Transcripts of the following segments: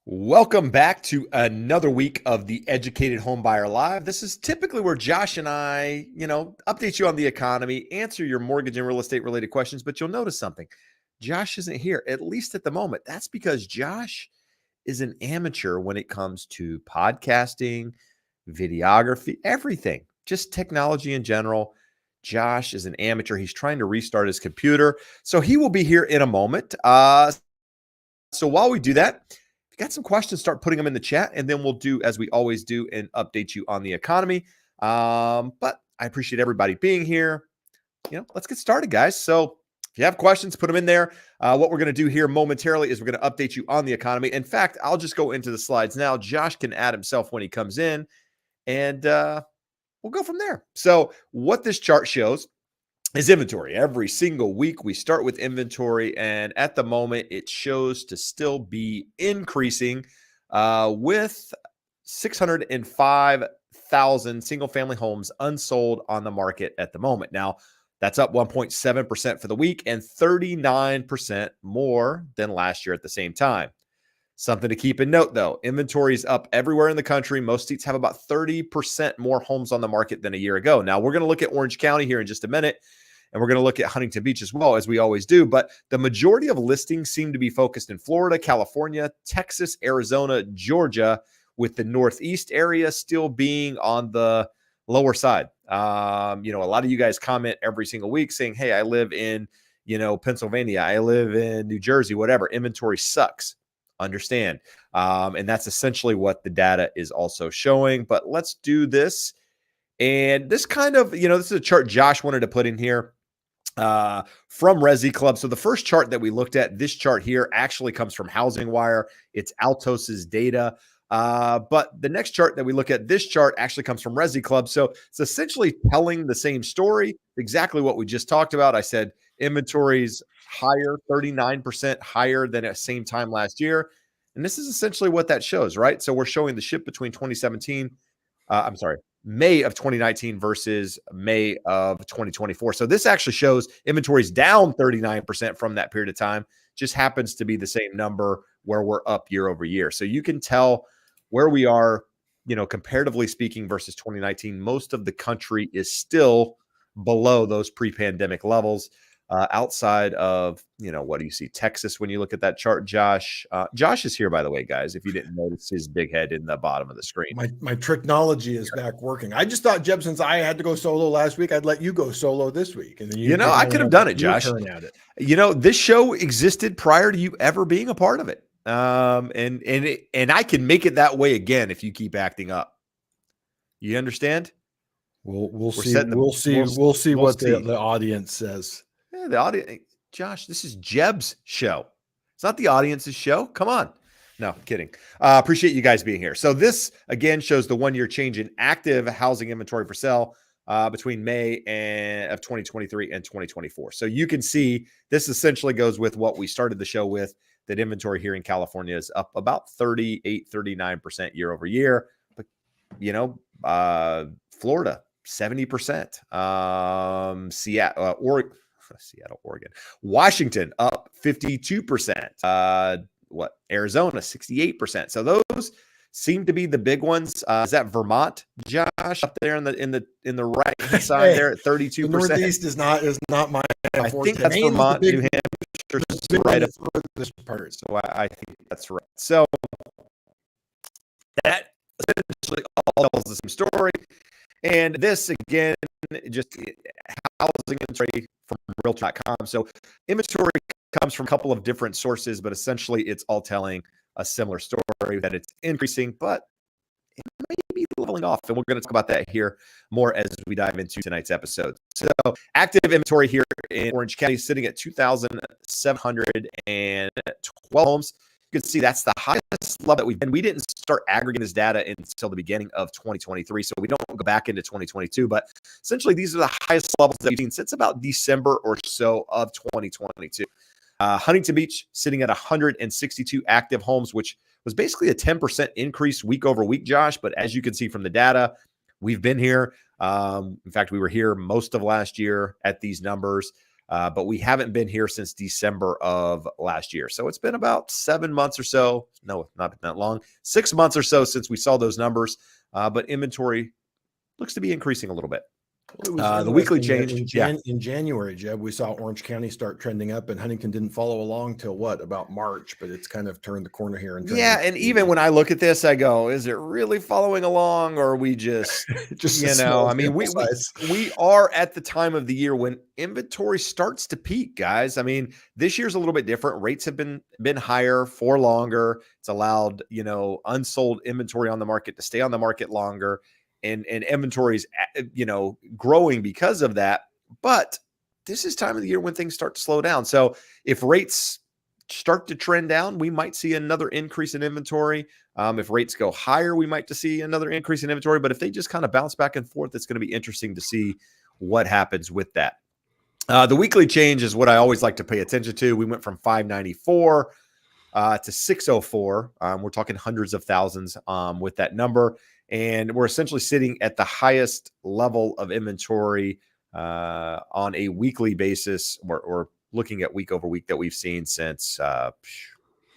Welcome back to another week of the Educated Homebuyer Live. This is typically where Josh and I, update you on the economy, answer your mortgage and real estate related questions, but you'll notice something. Josh isn't here, at least at the moment. That's because Josh is an amateur when it comes to podcasting, videography, everything, just technology in general. Josh is an amateur. He's trying to restart his computer. So he will be here in a moment. So while we do that, if you got some questions, start putting them in the chat, and then we'll do as we always do and update you on the economy. But I appreciate everybody being here. Let's get started, guys. So if you have questions, put them in there. What we're going to do here momentarily is we're going to update you on the economy. In fact, I'll just go into the slides now. Josh can add himself when he comes in, and we'll go from there. So what this chart shows is inventory. Every single week we start with inventory, and at the moment it shows to still be increasing with 605,000 single-family homes unsold on the market at the moment. Now, that's up 1.7% for the week and 39% more than last year at the same time. Something to keep in note, though, inventory is up everywhere in the country. Most states have about 30% more homes on the market than a year ago. Now, we're going to look at Orange County here in just a minute, and we're going to look at Huntington Beach as well, as we always do. But the majority of listings seem to be focused in Florida, California, Texas, Arizona, Georgia, with the Northeast area still being on the lower side. A lot of you guys comment every single week saying, hey, I live in, Pennsylvania. I live in New Jersey, whatever. Inventory sucks. Understand. And that's essentially what the data is also showing. But let's do this. And this kind of, this is a chart Josh wanted to put in here from Resi Club. So the first chart that we looked at, this chart here actually comes from Housing Wire. It's Altos's data. But the next chart that we look at, this chart actually comes from Resi Club. So it's essentially telling the same story, exactly what we just talked about. I said inventories higher, 39% higher than at same time last year. And this is essentially what that shows, right? So we're showing the shift between 2017, May of 2019 versus May of 2024. So this actually shows inventories down 39% from that period of time. Just happens to be the same number where we're up year over year. So you can tell where we are, comparatively speaking versus 2019. Most of the country is still below those pre-pandemic levels. Outside of, what do you see? Texas, when you look at that chart, Josh. Josh is here, by the way, guys, if you didn't notice his big head in the bottom of the screen. My technology is back working. I just thought, Jeb, since I had to go solo last week, I'd let you go solo this week. And then I could have done it, Josh. At it. This show existed prior to you ever being a part of it. And I can make it that way again if you keep acting up. You understand? We'll see what the audience says. Yeah, the audience, Josh, this is Jeb's show. It's not the audience's show. Come on. No, kidding. Appreciate you guys being here. So this, again, shows the one-year change in active housing inventory for sale between May of 2023 and 2024. So you can see this essentially goes with what we started the show with, that inventory here in California is up about 38, 39% year over year. But, Florida, 70%. Seattle, Oregon, Washington up 52%. Arizona 68%. So those seem to be the big ones. Is that Vermont, Josh, up there in the right side there at 32%? The Northeast is not my. I think that's Vermont, New Hampshire, right up this part. So I think that's right. So that essentially all tells the same story. And this, again, just housing inventory from Realtor.com. So inventory comes from a couple of different sources, but essentially it's all telling a similar story, that it's increasing, but it may be leveling off. And we're going to talk about that here more as we dive into tonight's episode. So active inventory here in Orange County is sitting at 2,712 homes. You can see that's the highest level that we've been. We didn't start aggregating this data until the beginning of 2023, so we don't go back into 2022. But essentially, these are the highest levels that we've seen since about December or so of 2022. Huntington Beach sitting at 162 active homes, which was basically a 10% increase week over week, Josh. But as you can see from the data, we've been here. In fact, we were here most of last year at these numbers. But we haven't been here since December of last year. So it's been about 7 months or so. No, not that long. 6 months or so since we saw those numbers. But inventory looks to be increasing a little bit. Well, it was The weekly interesting change. that in January, Jeb, we saw Orange County start trending up, and Huntington didn't follow along till what, about March, but it's kind of turned the corner here. And Yeah, and even when I look at this, I go, is it really following along, or are we just, just you a know, small I mean, sample size. we are at the time of the year when inventory starts to peak, guys. I mean, this year's a little bit different. Rates have been higher for longer. It's allowed, you know, unsold inventory on the market to stay on the market longer, and inventory's, you know, growing because of that. But this is time of the year when things start to slow down. So if rates start to trend down, we might see another increase in inventory. If rates go higher, we might see another increase in inventory. But if they just kind of bounce back and forth, it's going to be interesting to see what happens with that. The weekly change is what I always like to pay attention to. We went from 594 to 604. We're talking hundreds of thousands with that number. And we're essentially sitting at the highest level of inventory on a weekly basis, or looking at week over week, that we've seen since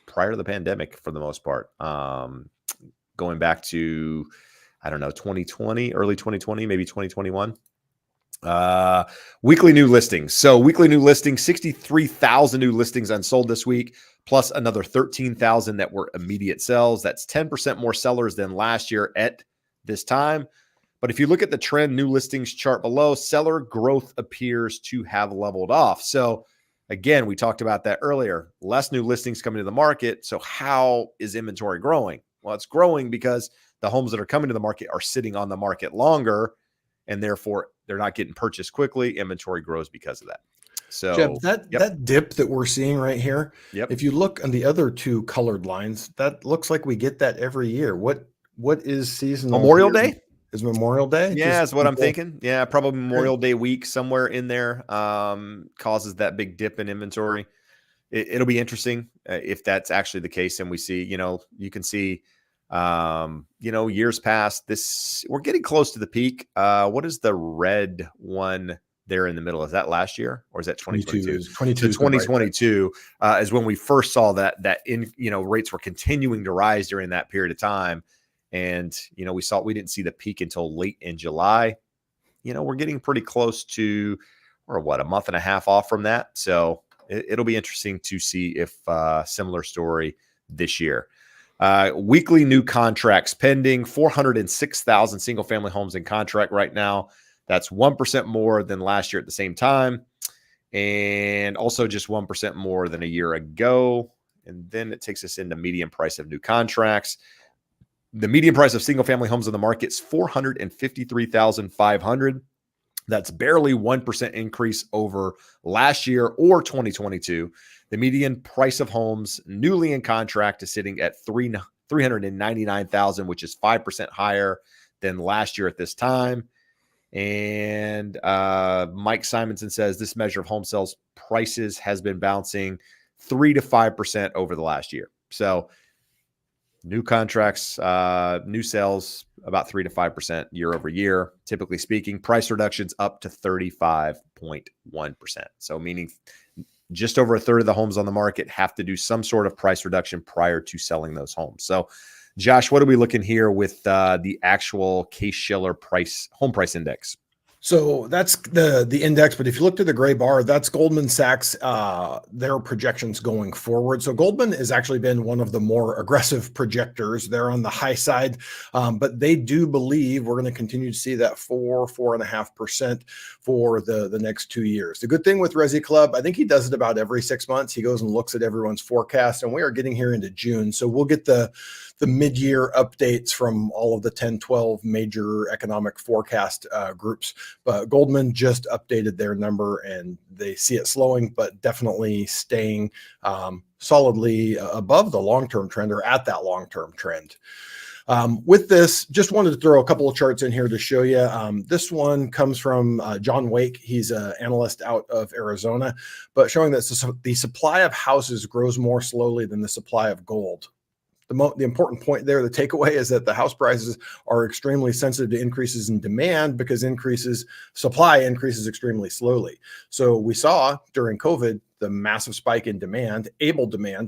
prior to the pandemic, for the most part. Going back to, I don't know, 2020, early 2020, maybe 2021. Weekly new listings. So weekly new listings, 63,000 new listings unsold this week, plus another 13,000 that were immediate sales. That's 10% more sellers than last year at this time. But if you look at the trend new listings chart below, seller growth appears to have leveled off. So again, we talked about that earlier. Less new listings coming to the market. So how is inventory growing? Well, it's growing because the homes that are coming to the market are sitting on the market longer, and therefore they're not getting purchased quickly. Inventory grows because of that. So Jeb, that dip that we're seeing right here, if you look on the other two colored lines, that looks like we get that every year. What is seasonal? Memorial Day? Is Memorial Day? Yeah, that's what I'm thinking. Yeah, probably Memorial Day week somewhere in there causes that big dip in inventory. It'll be interesting if that's actually the case. And we see, you know, you can see, you know, years past this, we're getting close to the peak. What is the red one there in the middle? Is that last year, or is that 2022? 2022 is when we first saw that you know, rates were continuing to rise during that period of time. And, you know, we didn't see the peak until late in July. You know, we're getting pretty close to, or what, a month and a half off from that. So it'll be interesting to see if similar story this year. Weekly new contracts pending, 406,000 single family homes in contract right now. That's 1% more than last year at the same time, and also just 1% more than a year ago. And then it takes us into median price of new contracts. The median price of single family homes on the market is $453,500. That's barely 1% increase over last year or 2022. The median price of homes newly in contract is sitting at $399,000, which is 5% higher than last year at this time. And Mike Simonson says this measure of home sales prices has been bouncing 3 to 5% over the last year. So new contracts, new sales, about 3 to 5% year over year. Typically speaking, price reductions up to 35.1%. So meaning just over a third of the homes on the market have to do some sort of price reduction prior to selling those homes. So Josh, what are we looking here with the actual Case-Shiller home price index? So that's the index, but if you look to the gray bar, that's Goldman Sachs, their projections going forward. So Goldman has actually been one of the more aggressive projectors. They're on the high side, but they do believe we're going to continue to see that 4.5% for the next 2 years. The good thing with Resi Club, I think he does it about every 6 months. He goes and looks at everyone's forecast, and we are getting here into June. So we'll get the mid-year updates from all of the 10, 12 major economic forecast groups. But Goldman just updated their number, and they see it slowing, but definitely staying solidly above the long-term trend, or at that long-term trend. With this, just wanted to throw a couple of charts in here to show you. This one comes from John Wake. He's an analyst out of Arizona, but showing that the supply of houses grows more slowly than the supply of gold. the important point there, the takeaway is that the house prices are extremely sensitive to increases in demand because supply increases extremely slowly. So we saw during COVID the massive spike in demand,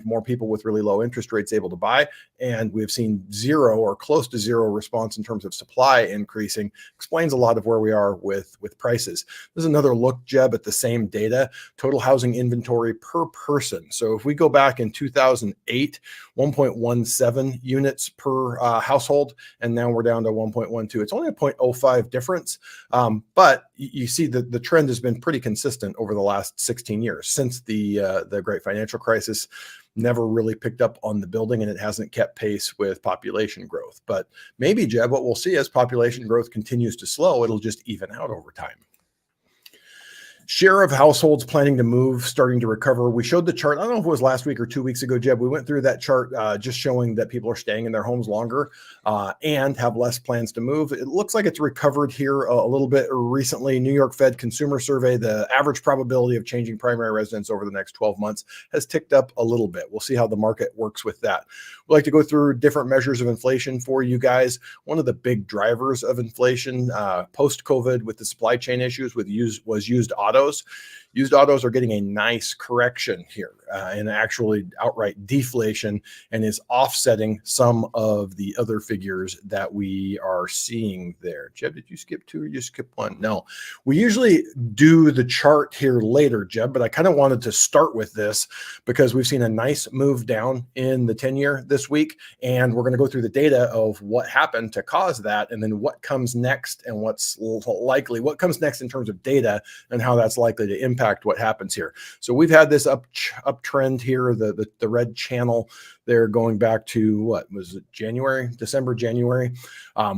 more people with really low interest rates able to buy, and we've seen zero or close to zero response in terms of supply increasing. Explains a lot of where we are with prices. There's another look, Jeb, at the same data, total housing inventory per person. So if we go back in 2008, 1.17 units per household, and now we're down to 1.12. It's only a 0.05 difference, but you see that the trend has been pretty consistent over the last 16 years since the great financial crisis. Never really picked up on the building, and it hasn't kept pace with population growth. But maybe, Jeb, what we'll see as population growth continues to slow, it'll just even out over time. Share of households planning to move starting to recover. We showed the chart. I don't know if it was last week or 2 weeks ago, Jeb. We went through that chart just showing that people are staying in their homes longer and have less plans to move. It looks like it's recovered here a little bit recently. New York Fed Consumer Survey, the average probability of changing primary residence over the next 12 months has ticked up a little bit. We'll see how the market works with that. We like to go through different measures of inflation for you guys. One of the big drivers of inflation post-COVID with the supply chain issues was used autos. Used autos are getting a nice correction here and actually outright deflation, and is offsetting some of the other figures that we are seeing there. Jeb, did you skip two or you skip one? No, we usually do the chart here later, Jeb, but I kind of wanted to start with this because we've seen a nice move down in the 10-year this week, and we're going to go through the data of what happened to cause that, and then what comes next and what comes next in terms of data and how that's likely to impact what happens here. So we've had this uptrend here, the red channel there going back to what was it, December, January.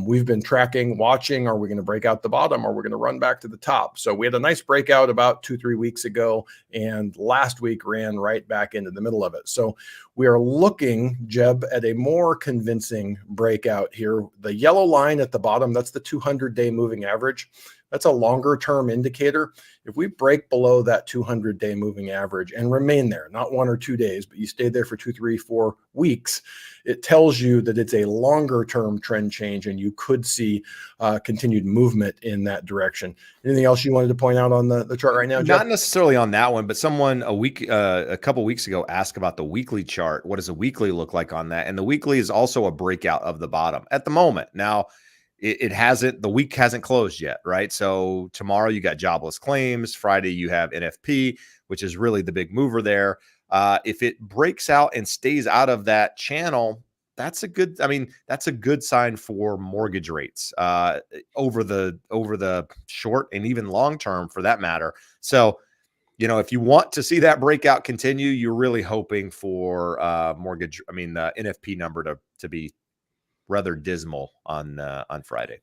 We've been tracking, watching, are we going to break out the bottom? Are we going to run back to the top? So we had a nice breakout about 2-3 weeks ago, and last week ran right back into the middle of it. So we are looking, Jeb, at a more convincing breakout here. The yellow line at the bottom, that's the 200-day moving average. That's a longer term indicator. If we break below that 200-day moving average and remain there, not 1 or 2 days, but you stayed there for 2, 3, 4 weeks, it tells you that it's a longer term trend change, and you could see continued movement in that direction. Anything else you wanted to point out on the chart right now, Jeff? Not necessarily on that one, but someone a couple weeks ago asked about the weekly chart. What does a weekly look like on that? And the weekly is also a breakout of the bottom at the moment. Now, the week hasn't closed yet, right? So tomorrow you got jobless claims. Friday you have NFP, which is really the big mover there. If it breaks out and stays out of that channel, that's a good sign for mortgage rates over the short and even long term for that matter. So, if you want to see that breakout continue, you're really hoping for the NFP number to be rather dismal on Friday.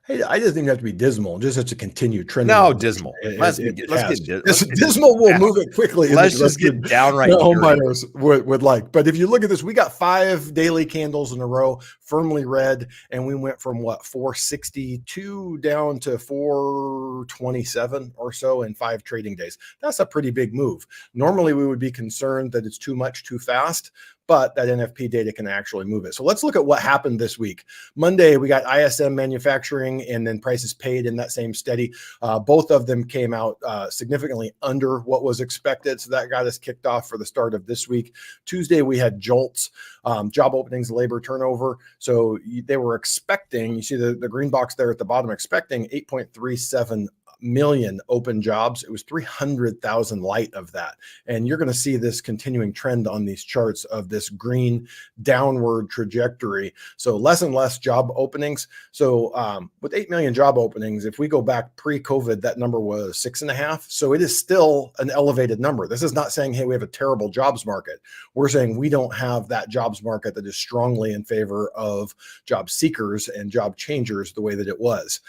Hey, I just think you have to be dismal, just have to continue trending. No, dismal. Dismal will move it quickly. Let's just get downright home buyers would like. But if you look at this, we got 5 daily candles in a row, firmly red, and we went from 462 down to 427 or so in 5 trading days. That's a pretty big move. Normally, we would be concerned that it's too much, too fast, but that NFP data can actually move it. So let's look at what happened this week. Monday, we got ISM manufacturing and then prices paid in that same study. Both of them came out significantly under what was expected. So that got us kicked off for the start of this week. Tuesday, we had JOLTS, job openings, labor turnover. So they were expecting, you see the green box there at the bottom, expecting 8.37 million open jobs. It was 300,000 light of that. And you're going to see this continuing trend on these charts of this green downward trajectory. So less and less job openings. So with 8 million job openings, if we go back pre-COVID, that number was 6.5. So it is still an elevated number. This is not saying, hey, we have a terrible jobs market. We're saying we don't have that jobs market that is strongly in favor of job seekers and job changers the way that it was.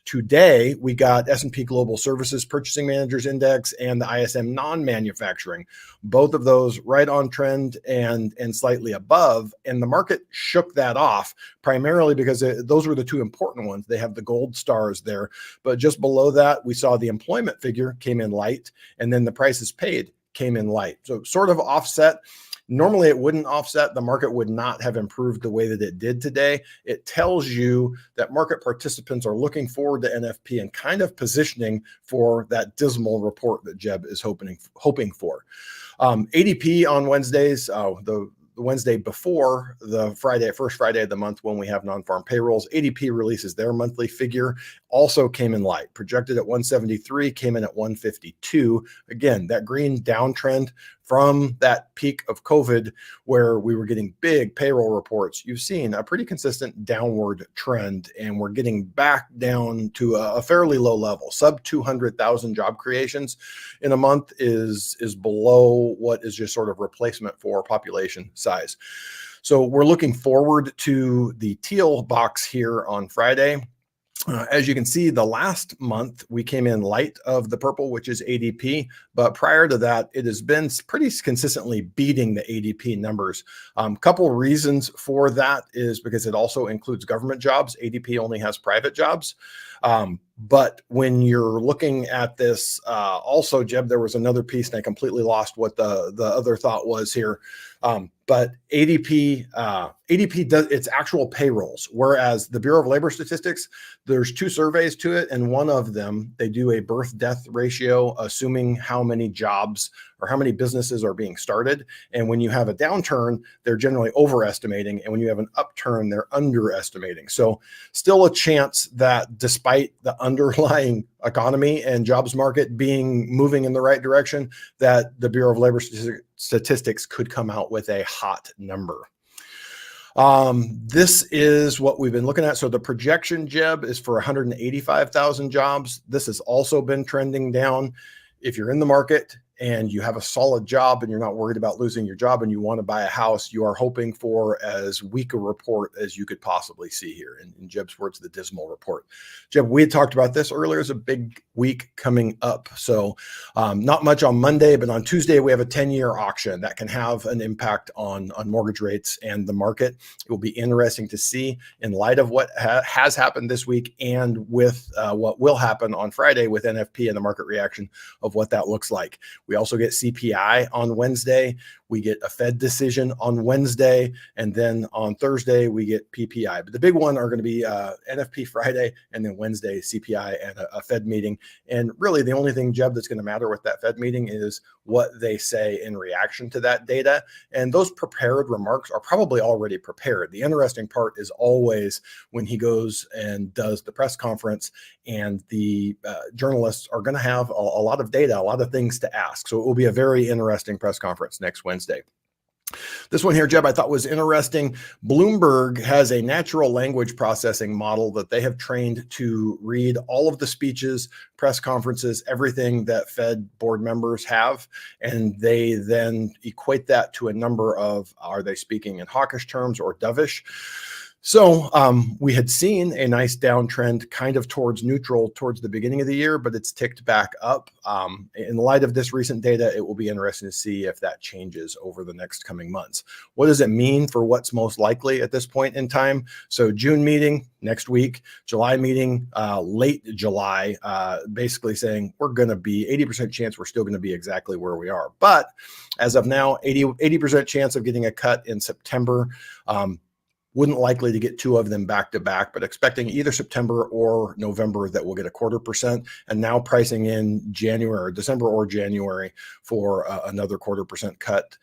Today, we got S&P Global Services Purchasing Managers Index and the ISM non-manufacturing, both of those right on trend and slightly above. And the market shook that off primarily because those were the two important ones. They have the gold stars there. But just below that, we saw the employment figure came in light, and then the prices paid came in light. So sort of offset. Normally it wouldn't offset. The market would not have improved the way that it did today. It tells you that market participants are looking forward to NFP and kind of positioning for that dismal report that Jeb is hoping for. ADP on Wednesdays, the Wednesday before the first Friday of the month when we have non-farm payrolls, ADP releases their monthly figure, also came in light, projected at 173, came in at 152. Again, that green downtrend from that peak of COVID where we were getting big payroll reports, you've seen a pretty consistent downward trend, and we're getting back down to a fairly low level. Sub 200,000 job creations in a month is below what is just sort of replacement for population size. So we're looking forward to the teal box here on Friday. As you can see, the last month we came in light of the purple, which is ADP. But prior to that, it has been pretty consistently beating the ADP numbers. Couple reasons for that is because it also includes government jobs. ADP only has private jobs. But when you're looking at this, also, Jeb, there was another piece, and I completely lost what the other thought was here. But ADP does its actual payrolls, whereas the Bureau of Labor Statistics, there's two surveys to it, and one of them, they do a birth-death ratio, assuming how many jobs or how many businesses are being started. And when you have a downturn, they're generally overestimating, and when you have an upturn, they're underestimating. So still a chance that despite the underlying economy and jobs market moving in the right direction, that the Bureau of Labor Statistics could come out with a hot number. This is what we've been looking at. So the projection, Jeb, is for 185,000 jobs. This has also been trending down. If you're in the market and you have a solid job and you're not worried about losing your job and you want to buy a house, you are hoping for as weak a report as you could possibly see here. In Jeb's words, the dismal report. Jeb, we had talked about this earlier. It's a big week coming up. So not much on Monday, but on Tuesday, we have a 10-year auction that can have an impact on mortgage rates and the market. It will be interesting to see in light of what has happened this week and with what will happen on Friday with NFP and the market reaction of what that looks like. We also get CPI on Wednesday. We get a Fed decision on Wednesday. And then on Thursday, we get PPI. But the big one are going to be NFP Friday, and then Wednesday, CPI and a Fed meeting. And really the only thing, Jeb, that's going to matter with that Fed meeting is what they say in reaction to that data. And those prepared remarks are probably already prepared. The interesting part is always when he goes and does the press conference, and the journalists are going to have a lot of data, a lot of things to ask. So it will be a very interesting press conference next Wednesday. This one here, Jeb, I thought was interesting. Bloomberg has a natural language processing model that they have trained to read all of the speeches, press conferences, everything that Fed board members have. And they then equate that to a number of, are they speaking in hawkish terms or dovish? So we had seen a nice downtrend kind of towards neutral towards the beginning of the year, but it's ticked back up. In light of this recent data, it will be interesting to see if that changes over the next coming months. What does it mean for what's most likely at this point in time? So June meeting next week, July meeting, late July, basically saying we're going to be 80% chance we're still going to be exactly where we are. But as of now, 80% chance of getting a cut in September. Wouldn't likely to get two of them back to back, but expecting either September or November that we'll get 0.25%, and now pricing in January or December or January for another 0.25% cut.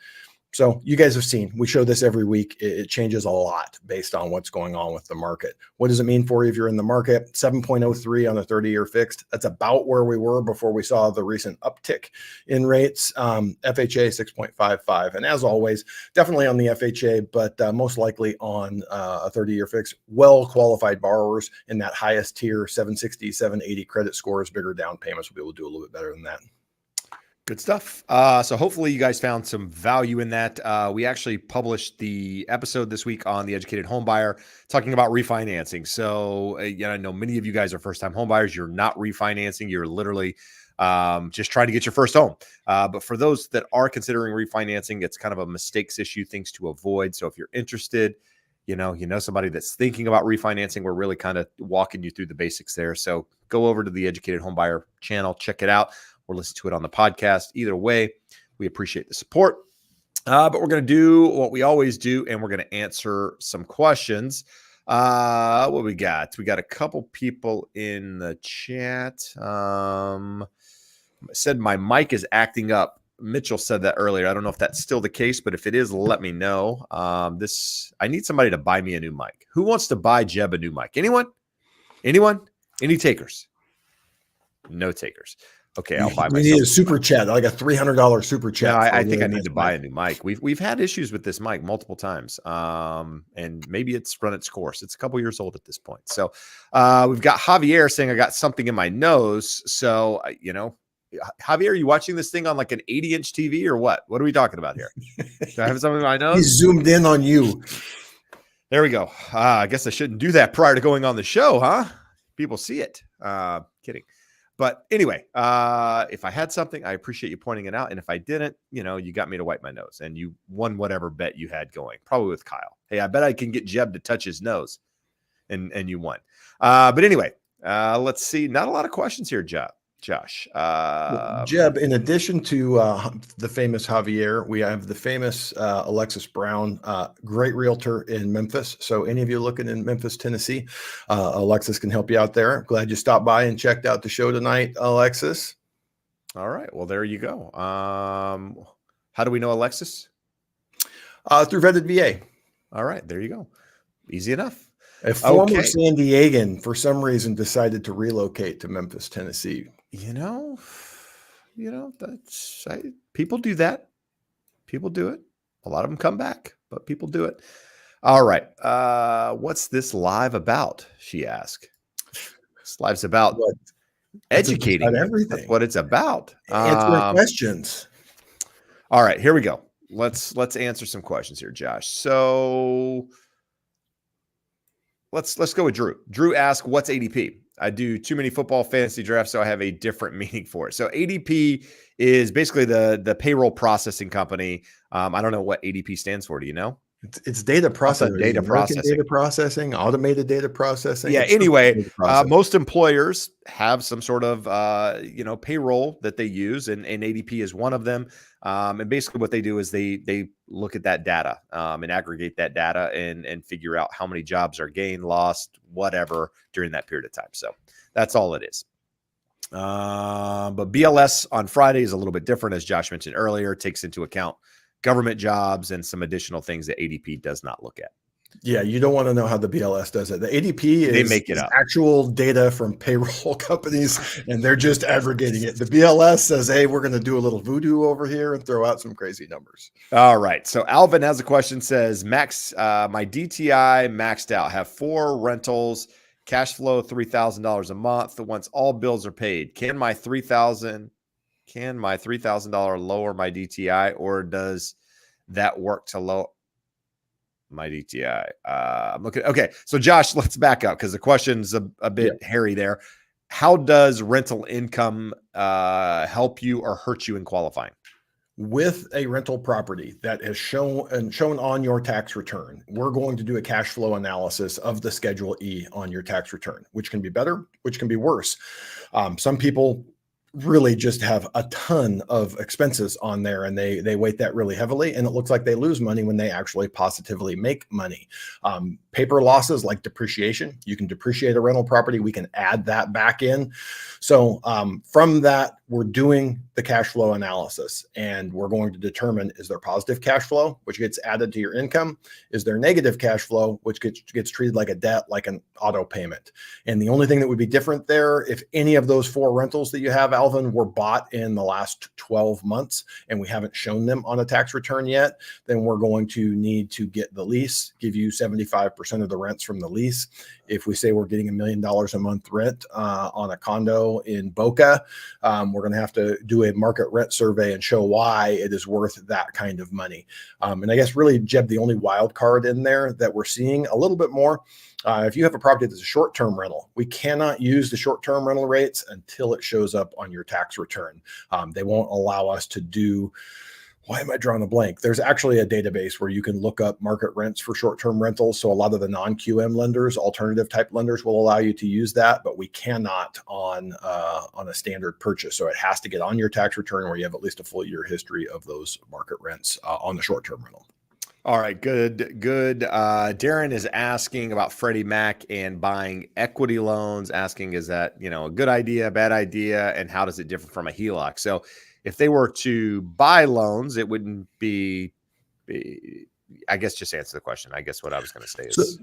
So you guys have seen, we show this every week. It changes a lot based on what's going on with the market. What does it mean for you if you're in the market? 7.03 on a 30-year fixed. That's about where we were before we saw the recent uptick in rates. FHA 6.55. And as always, definitely on the FHA, but most likely on a 30-year fixed. Well-qualified borrowers in that highest tier, 760, 780 credit scores, bigger down payments will be able to do a little bit better than that. Good stuff. So hopefully you guys found some value in that. We actually published the episode this week on the Educated Home Buyer talking about refinancing. So I know many of you guys are first-time home buyers. You're not refinancing. You're literally just trying to get your first home. But for those that are considering refinancing, it's kind of a mistakes issue, things to avoid. So if you're interested, you know somebody that's thinking about refinancing, we're really kind of walking you through the basics there. So go over to the Educated Home Buyer channel, check it out, or listen to it on the podcast. Either way, we appreciate the support. But we're going to do what we always do, and we're going to answer some questions. What we got? We got a couple people in the chat. Said my mic is acting up. Mitchell said that earlier. I don't know if that's still the case, but if it is, let me know. I need somebody to buy me a new mic. Who wants to buy Jeb a new mic? Anyone? Anyone? Any takers? No takers. Okay, I'll buy myself. You need a super chat, like a $300 super chat. No, I think I need to buy a new mic. We've had issues with this mic multiple times, and maybe it's run its course. It's a couple years old at this point. So we've got Javier saying I got something in my nose. So Javier, are you watching this thing on like an 80-inch TV or what? What are we talking about here? Do I have something in my nose? He's zoomed in on you. There we go. I guess I shouldn't do that prior to going on the show, huh? People see it. Kidding. But anyway, if I had something, I appreciate you pointing it out. And if I didn't, you got me to wipe my nose and you won whatever bet you had going, probably with Kyle. Hey, I bet I can get Jeb to touch his nose and you won. But anyway, let's see. Not a lot of questions here, Josh. Jeb, in addition to the famous Javier, we have the famous Alexis Brown, great realtor in Memphis. So any of you looking in Memphis, Tennessee, Alexis can help you out there. Glad you stopped by and checked out the show tonight, Alexis. All right. Well, there you go. How do we know Alexis? Through Vetted VA. All right. There you go. Easy enough. A former San Diegan, for some reason, decided to relocate to Memphis, Tennessee. People do that. People do it. A lot of them come back, but people do it. All right. What's this live about? She asked. This live's about educating. About everything. That's what it's about. Answering questions. All right, here we go. Let's answer some questions here, Josh. So let's go with Drew. Drew asked, "What's ADP?" I do too many football fantasy drafts, so I have a different meaning for it. So ADP is basically the payroll processing company. I don't know what ADP stands for. Do you know? It's data processing. Data processing, automated data processing. Yeah. Anyway, most employers have some sort of payroll that they use, and ADP is one of them. And basically, what they do is they look at that data and aggregate that data and figure out how many jobs are gained, lost, whatever during that period of time. So that's all it is. But BLS on Friday is a little bit different, as Josh mentioned earlier. It takes into account government jobs and some additional things that ADP does not look at. Yeah, you don't want to know how the BLS does it. The ADP they make it up. Actual data from payroll companies, and they're just aggregating it. The BLS says, hey, we're going to do a little voodoo over here and throw out some crazy numbers. All right. So Alvin has a question, says, my DTI maxed out, have 4 rentals, cash flow $3,000 a month. Once all bills are paid, can my $3,000 lower my DTI, or does that work to lower my DTI? I'm looking. Okay. So Josh, let's back up because the question's a bit hairy there. How does rental income help you or hurt you in qualifying? With a rental property that has shown on your tax return, we're going to do a cash flow analysis of the Schedule E on your tax return, which can be better, which can be worse. Some people really just have a ton of expenses on there, and they weight that really heavily, and it looks like they lose money when they actually positively make money. Paper losses like depreciation, you can depreciate a rental property, we can add that back in. So from that, we're doing the cash flow analysis, and we're going to determine, is there positive cash flow, which gets added to your income? Is there negative cash flow, which gets treated like a debt, like an auto payment? And the only thing that would be different there, if any of those 4 rentals that you have, Alvin, were bought in the last 12 months and we haven't shown them on a tax return yet, then we're going to need to get the lease, give you 75% of the rents from the lease. If we say we're getting $1 million a month rent on a condo in Boca, we're going to have to do a market rent survey and show why it is worth that kind of money. And I guess really, Jeb, the only wild card in there that we're seeing a little bit more, if you have a property that's a short-term rental, we cannot use the short-term rental rates until it shows up on your tax return. They won't allow us to do why am I drawing a blank? There's actually a database where you can look up market rents for short-term rentals. So a lot of the non-QM lenders, alternative type lenders, will allow you to use that, but we cannot on a standard purchase. So it has to get on your tax return where you have at least a full year history of those market rents on the short-term rental. All right, good. Darren is asking about Freddie Mac and buying equity loans, asking, is that, a good idea, bad idea, and how does it differ from a HELOC? So if they were to buy loans, it wouldn't be I guess just answer the question. I guess what I was going to say is,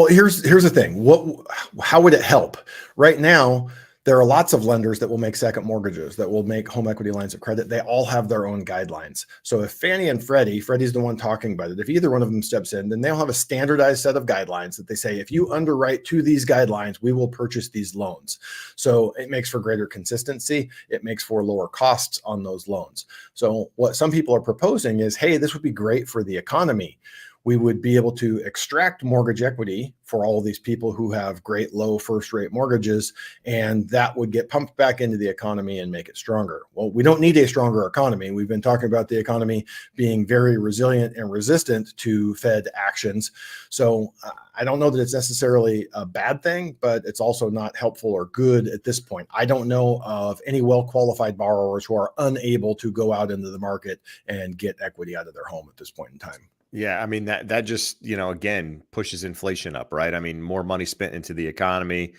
here's the thing. How would it help? Right now, there are lots of lenders that will make second mortgages, that will make home equity lines of credit. They all have their own guidelines. So if Fannie and Freddie's the one talking about it, if either one of them steps in, then they'll have a standardized set of guidelines that they say, if you underwrite to these guidelines, we will purchase these loans. So it makes for greater consistency. It makes for lower costs on those loans. So what some people are proposing is, hey, this would be great for the economy. We would be able to extract mortgage equity for all of these people who have great low first rate mortgages, and that would get pumped back into the economy and make it stronger. Well, we don't need a stronger economy. We've been talking about the economy being very resilient and resistant to Fed actions. So I don't know that it's necessarily a bad thing, but it's also not helpful or good at this point. I don't know of any well-qualified borrowers who are unable to go out into the market and get equity out of their home at this point in time. Yeah, I mean, that just, again, pushes inflation up, right? I mean, more money spent into the economy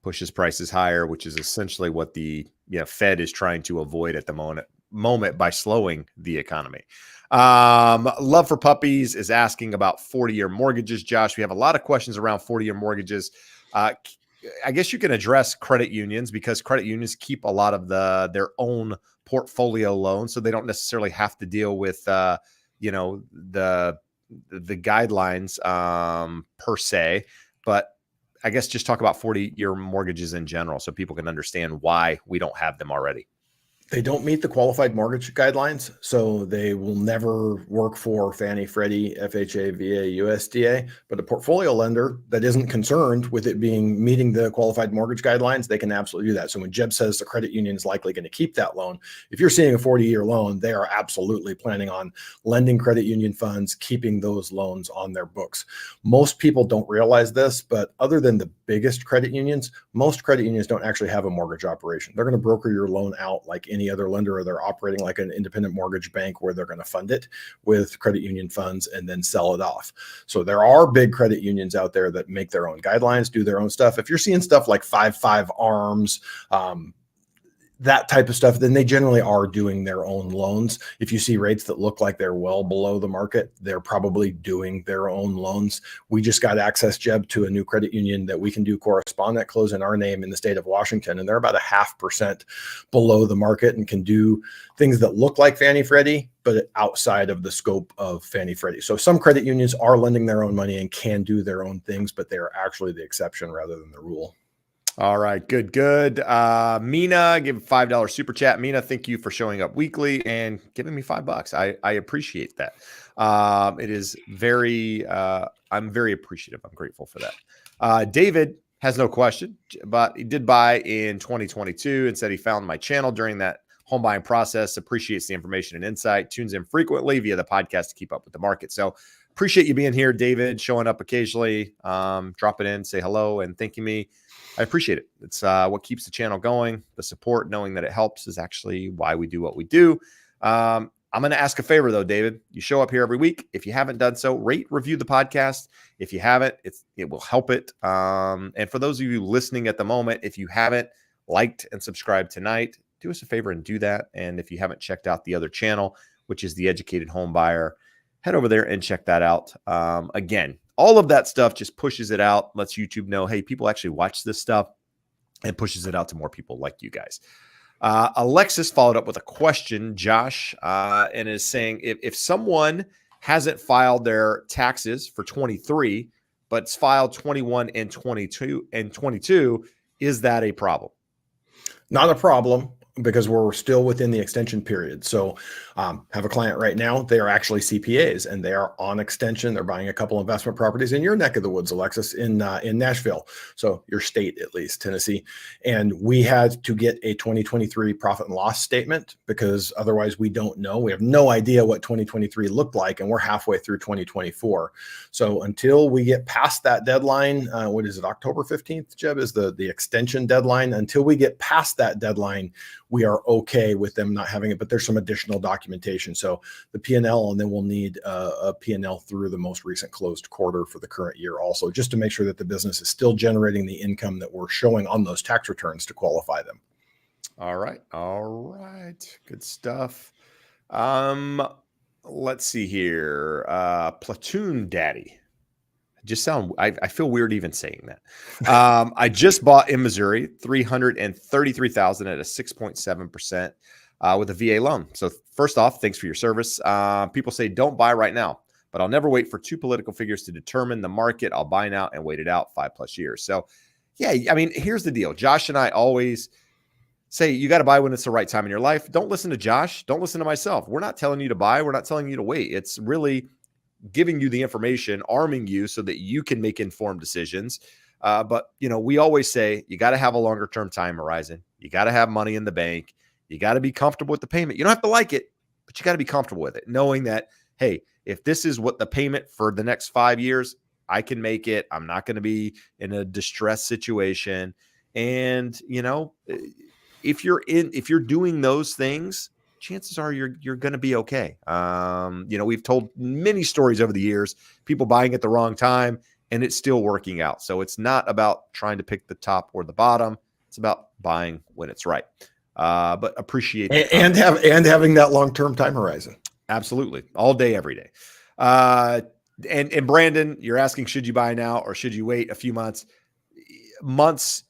pushes prices higher, which is essentially what the Fed is trying to avoid at the moment by slowing the economy. Love for Puppies is asking about 40-year mortgages. Josh, we have a lot of questions around 40-year mortgages. I guess you can address credit unions, because credit unions keep a lot of their own portfolio loans, so they don't necessarily have to deal with the guidelines per se, but I guess just talk about 40-year mortgages in general so people can understand why we don't have them already. They don't meet the qualified mortgage guidelines, so they will never work for Fannie, Freddie, FHA, VA, USDA. But a portfolio lender that isn't concerned with it meeting the qualified mortgage guidelines, they can absolutely do that. So when Jeb says the credit union is likely going to keep that loan, if you're seeing a 40-year loan, they are absolutely planning on lending credit union funds, keeping those loans on their books. Most people don't realize this, but other than the biggest credit unions, most credit unions don't actually have a mortgage operation. They're going to broker your loan out like any other lender, or they're operating like an independent mortgage bank where they're going to fund it with credit union funds and then sell it off. So there are big credit unions out there that make their own guidelines, do their own stuff. If you're seeing stuff like 5 Arms, that type of stuff, then they generally are doing their own loans. If you see rates that look like they're well below the market, they're probably doing their own loans. We just got access, Jeb, to a new credit union that we can do correspondent close in our name in the state of Washington, and they're about 0.5% below the market and can do things that look like Fannie Freddie, but outside of the scope of Fannie Freddie. So some credit unions are lending their own money and can do their own things, but they are actually the exception rather than the rule. All right, good. Mina, give a $5 super chat. Mina, thank you for showing up weekly and giving me $5. I appreciate that. It is I'm very appreciative. I'm grateful for that. David has no question, but he did buy in 2022 and said he found my channel during that home buying process, appreciates the information and insight, tunes in frequently via the podcast to keep up with the market. So appreciate you being here, David, showing up occasionally, dropping in, say hello and thanking me. I appreciate it. It's what keeps the channel going. The support, knowing that it helps, is actually why we do what we do. I'm going to ask a favor, though, David. You show up here every week. If you haven't done so, rate, review the podcast. If you haven't, it will help it. And for those of you listening at the moment, if you haven't liked and subscribed tonight, do us a favor and do that. And if you haven't checked out the other channel, which is The Educated Home Buyer, head over there and check that out. Again, all of that stuff just pushes it out, lets YouTube know, hey, people actually watch this stuff, and pushes it out to more people like you guys. Alexis followed up with a question, Josh, and is saying, if someone hasn't filed their taxes for 23, but it's filed 21 and 22, is that a problem? Not a problem. because we're still within the extension period. So have a client right now, they are actually CPAs and they are on extension. They're buying a couple investment properties in your neck of the woods, Alexis, in Nashville. So your state, at least, Tennessee. And we had to get a 2023 profit and loss statement because otherwise we don't know. We have no idea what 2023 looked like, and we're halfway through 2024. So until we get past that deadline, what is it, October 15th, Jeb, is the extension deadline. Until we get past that deadline, we are okay with them not having it, but there's some additional documentation. So the P&L, and then we'll need a P&L through the most recent closed quarter for the current year also, just to make sure that the business is still generating the income that we're showing on those tax returns to qualify them. All right. Good stuff. Let's see here. Platoon Daddy. I feel weird even saying that. I just bought in Missouri, $333,000 at a 6.7% with a VA loan. So first off, thanks for your service. People say don't buy right now, but I'll never wait for two political figures to determine the market. I'll buy now and wait it out 5+ years. So yeah, I mean, here's the deal. Josh and I always say you got to buy when it's the right time in your life. Don't listen to Josh. Don't listen to myself. We're not telling you to buy. We're not telling you to wait. It's really giving you the information, arming you so that you can make informed decisions. But, we always say you got to have a longer term time horizon. You got to have money in the bank. You got to be comfortable with the payment. You don't have to like it, but you got to be comfortable with it, knowing that, hey, if this is what the payment for the next 5 years, I can make it. I'm not going to be in a distressed situation. And, if you're doing those things, chances are you're going to be okay. We've told many stories over the years, people buying at the wrong time, and it's still working out. So it's not about trying to pick the top or the bottom. It's about buying when it's right. But appreciate and having that long-term time horizon. Absolutely, all day, every day. And Brandon, you're asking, should you buy now or should you wait a few months,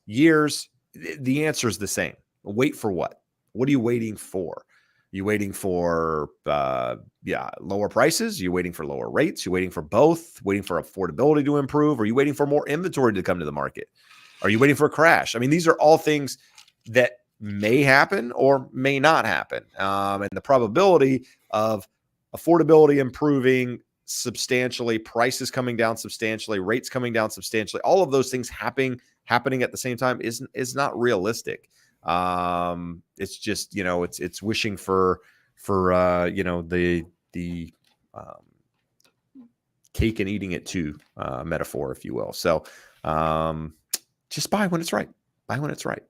years? The answer is the same. Wait for what? What are you waiting for? You waiting for lower prices? You waiting for lower rates? You waiting for both? Waiting for affordability to improve? Are you waiting for more inventory to come to the market? Are you waiting for a crash? I mean, these are all things that may happen or may not happen. And the probability of affordability improving substantially, prices coming down substantially, rates coming down substantially, all of those things happening at the same time is not realistic. It's just, it's wishing for the cake and eating it too, metaphor, if you will. So, just buy when it's right. Buy when it's right.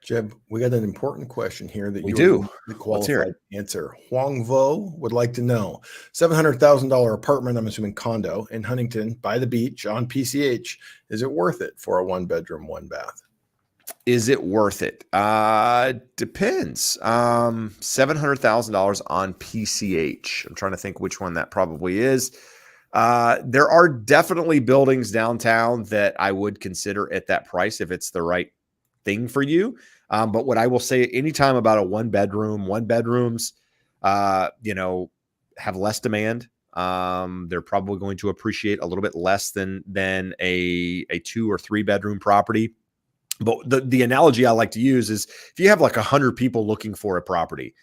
Jeb, we got an important question here that we do. Qualified to answer. Huang Vo would like to know: $700,000 apartment, I'm assuming condo, in Huntington by the beach on PCH. Is it worth it for a 1-bedroom, 1-bath? Is it worth it? Depends. $700,000 on PCH. I'm trying to think which one that probably is. There are definitely buildings downtown that I would consider at that price if it's the right thing for you. But what I will say anytime about a 1-bedroom, 1-bedrooms, have less demand. They're probably going to appreciate a little bit less than a 2 or 3-bedroom property. But the analogy I like to use is if you have like 100 people looking for a property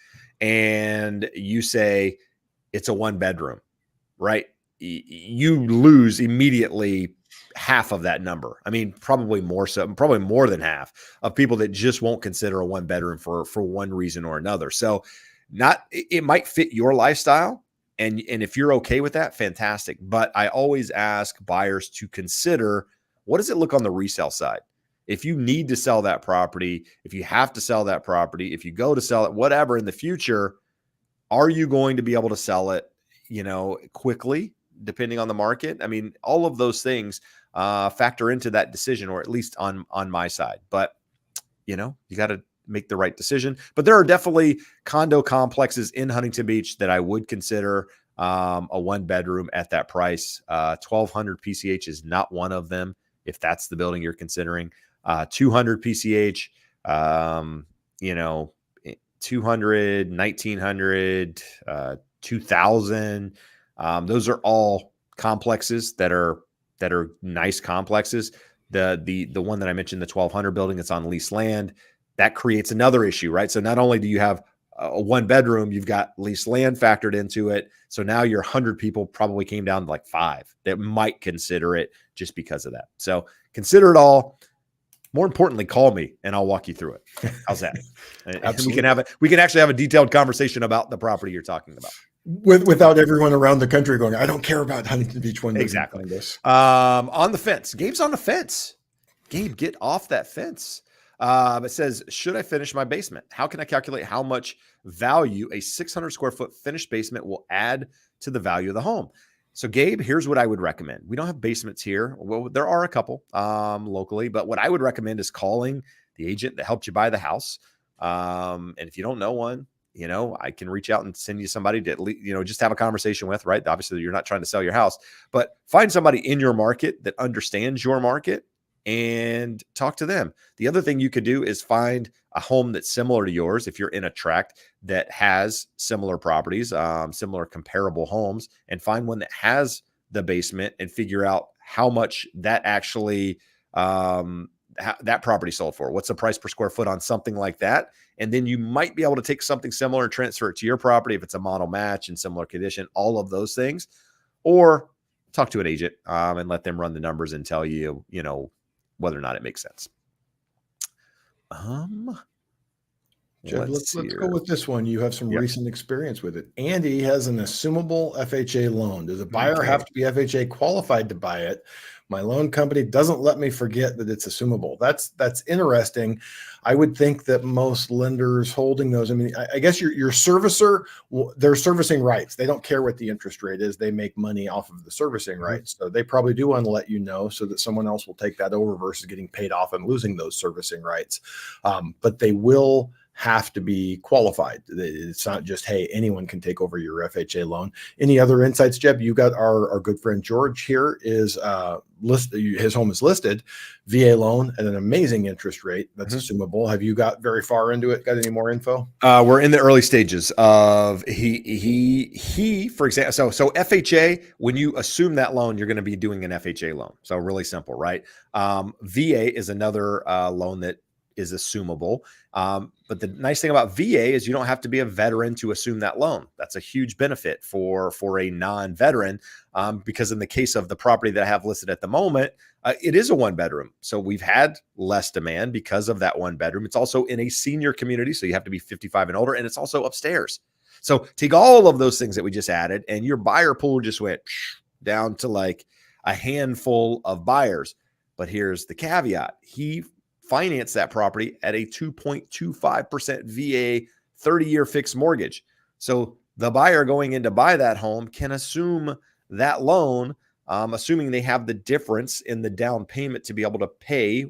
and you say it's a 1-bedroom, right? You lose immediately half of that number. I mean, probably more than half of people that just won't consider a 1-bedroom for one reason or another. So it might fit your lifestyle. And if you're okay with that, fantastic. But I always ask buyers to consider, what does it look on the resale side? If you need to sell that property, if you have to sell that property, if you go to sell it, whatever in the future, are you going to be able to sell it, quickly, depending on the market? I mean, all of those things factor into that decision, or at least on my side. But, you got to make the right decision. But there are definitely condo complexes in Huntington Beach that I would consider a 1-bedroom at that price. 1,200 PCH is not one of them, if that's the building you're considering. 200 PCH, 200, 1,900, 2,000. Those are all complexes that are nice complexes. The one that I mentioned, the 1,200 building, it's on leased land. that creates another issue, right? So not only do you have a 1-bedroom, you've got leased land factored into it. So now your 100 people probably came down to like 5 that might consider it just because of that. So consider it all. More importantly, call me and I'll walk you through it. How's that? And we can actually have a detailed conversation about the property you're talking about. Without everyone around the country going, I don't care about Huntington Beach when exactly. This. On the fence. Gabe's on the fence. Gabe, get off that fence. It says, should I finish my basement? How can I calculate how much value a 600 square foot finished basement will add to the value of the home? So Gabe, here's what I would recommend. We don't have basements here. Well, there are a couple locally, but what I would recommend is calling the agent that helped you buy the house. And if you don't know one, I can reach out and send you somebody to, just have a conversation with, right? Obviously you're not trying to sell your house, but find somebody in your market that understands your market and talk to them. The other thing you could do is find a home that's similar to yours. If you're in a tract that has similar properties, similar comparable homes, and find one that has the basement and figure out how much that actually, that property sold for. What's the price per square foot on something like that? And then you might be able to take something similar and transfer it to your property if it's a model match in similar condition, all of those things, or talk to an agent and let them run the numbers and tell you, whether or not it makes sense. Jeb, let's go with this one. You have some recent experience with it. Andy has an assumable FHA loan. Does a buyer have to be FHA qualified to buy it? My loan company doesn't let me forget that it's assumable. That's interesting. I would think that most lenders holding those, I guess your servicer, they're servicing rights. They don't care what the interest rate is. They make money off of the servicing rights. So they probably do want to let you know so that someone else will take that over versus getting paid off and losing those servicing rights. But they will have to be qualified. It's not just, hey, anyone can take over your FHA loan. Any other insights, Jeb? You got our good friend George here is his home is listed, VA loan at an amazing interest rate. That's assumable. Have you got very far into it? Got any more info? We're in the early stages of he, for example, so FHA, when you assume that loan, you're going to be doing an FHA loan. So really simple, right? VA is another loan that is assumable. But the nice thing about VA is you don't have to be a veteran to assume that loan. That's a huge benefit for a non-veteran because in the case of the property that I have listed at the moment, it is a 1-bedroom. So we've had less demand because of that 1-bedroom. It's also in a senior community. So you have to be 55 and older, and it's also upstairs. So take all of those things that we just added and your buyer pool just went down to like a handful of buyers. But here's the caveat. He finance that property at a 2.25% VA 30-year fixed mortgage. So the buyer going in to buy that home can assume that loan, assuming they have the difference in the down payment to be able to pay,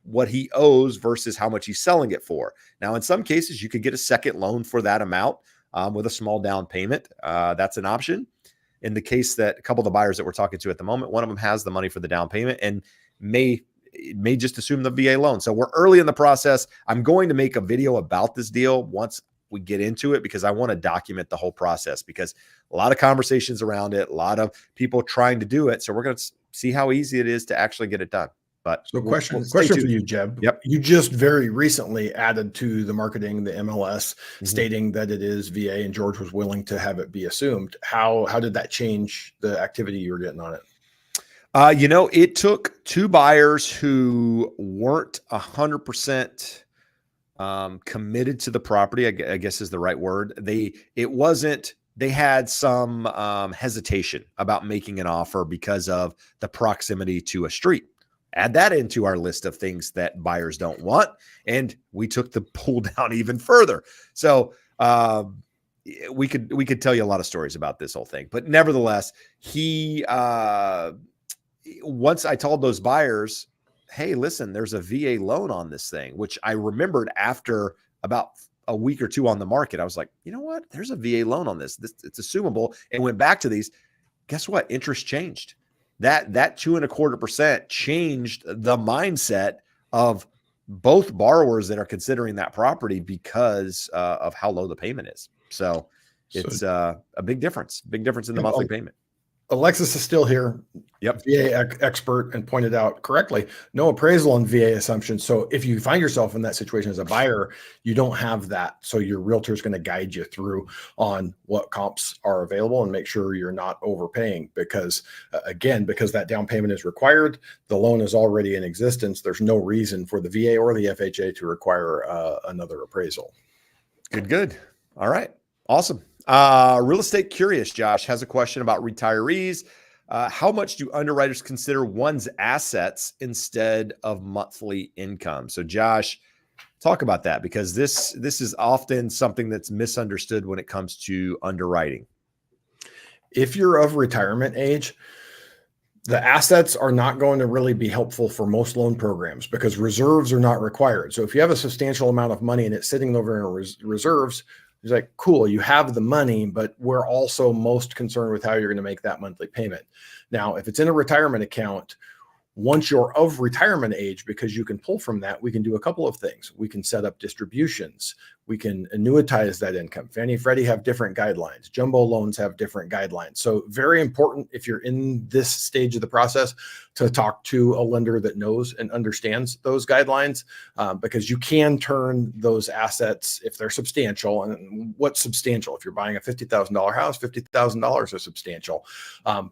what he owes versus how much he's selling it for. Now, in some cases, you could get a second loan for that amount with a small down payment. That's an option. In the case that a couple of the buyers that we're talking to at the moment, one of them has the money for the down payment and may just assume the VA loan. So we're early in the process. I'm going to make a video about this deal once we get into it because I want to document the whole process because a lot of conversations around it, a lot of people trying to do it. So we're going to see how easy it is to actually get it done. But so question for you, Jeb. Yep. You just very recently added to the marketing, the MLS, stating that it is VA and George was willing to have it be assumed. How did that change the activity you were getting on it? It took 2 buyers who weren't 100% committed to the property, I guess is the right word. They had some hesitation about making an offer because of the proximity to a street. Add that into our list of things that buyers don't want. And we took the pool down even further. So we could tell you a lot of stories about this whole thing, but nevertheless, once I told those buyers, hey, listen, there's a VA loan on this thing, which I remembered after about a week or 2 on the market. I was like, you know what? There's a VA loan on this. It's assumable. And went back to these. Guess what? Interest changed. That 2.25% changed the mindset of both borrowers that are considering that property because of how low the payment is. So it's a big difference in the monthly payment. Alexis is still here. Yep. VA expert, and pointed out correctly, no appraisal on VA assumptions. So if you find yourself in that situation as a buyer, you don't have that. So your realtor is going to guide you through on what comps are available and make sure you're not overpaying because again, because that down payment is required, the loan is already in existence. There's no reason for the VA or the FHA to require another appraisal. Good. All right. Awesome. Real Estate Curious Josh has a question about retirees. How much do underwriters consider one's assets instead of monthly income? So Josh, talk about that because this is often something that's misunderstood when it comes to underwriting. If you're of retirement age, the assets are not going to really be helpful for most loan programs because reserves are not required. So if you have a substantial amount of money and it's sitting over in reserves, it's like, cool, you have the money, but we're also most concerned with how you're going to make that monthly payment. Now, if it's in a retirement account, once you're of retirement age, because you can pull from that, we can do a couple of things. We can set up distributions. We can annuitize that income. Fannie and Freddie have different guidelines. Jumbo loans have different guidelines. So very important if you're in this stage of the process to talk to a lender that knows and understands those guidelines because you can turn those assets if they're substantial. And what's substantial? If you're buying a $50,000 house, $50,000 is substantial.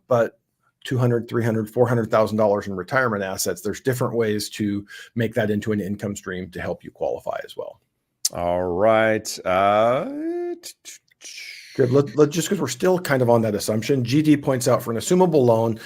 But $200,000, $300,000, $400,000 in retirement assets. There's different ways to make that into an income stream to help you qualify as well. All right. Good. Let's just because we're still kind of on that assumption. GD points out for an assumable loan,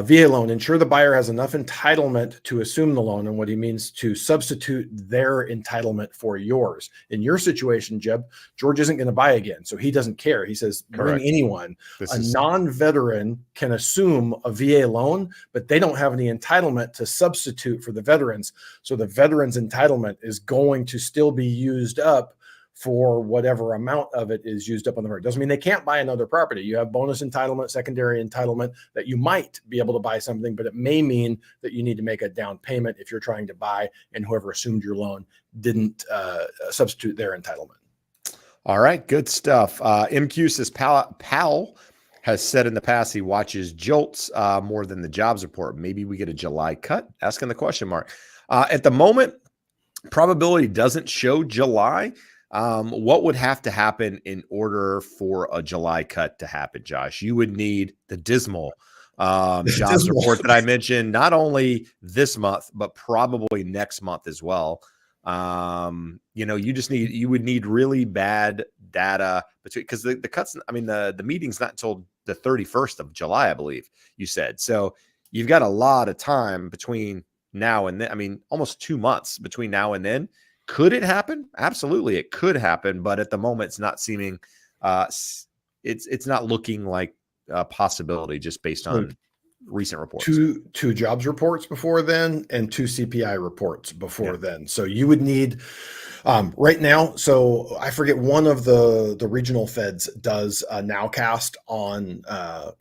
VA loan, ensure the buyer has enough entitlement to assume the loan, and what he means to substitute their entitlement for yours. In your situation, Jeb, George isn't going to buy again, so he doesn't care. He says, bring anyone. A non-veteran can assume a VA loan, but they don't have any entitlement to substitute for the veterans. So the veteran's entitlement is going to still be used up for whatever amount of it is used up on the market. Doesn't mean they can't buy another property. You have bonus entitlement, secondary entitlement that you might be able to buy something, but it may mean that you need to make a down payment if you're trying to buy and whoever assumed your loan didn't substitute their entitlement. All right, good stuff. MQ says Powell has said in the past he watches JOLTS more than the jobs report. Maybe we get a July cut? Asking the question mark. At the moment, probability doesn't show July. What would have to happen in order for a July cut to happen, Josh? You would need the dismal jobs report that I mentioned, not only this month, but probably next month as well. You would need really bad data because the cuts, the meeting's not until the 31st of July, I believe you said. So you've got a lot of time between now and then. Almost 2 months between now and then. Could it happen? Absolutely, it could happen. But at the moment, it's not seeming, it's not looking like a possibility just based on recent reports. Two jobs reports before then and 2 CPI reports before then. So you would need right now. So I forget, one of the regional feds does a nowcast on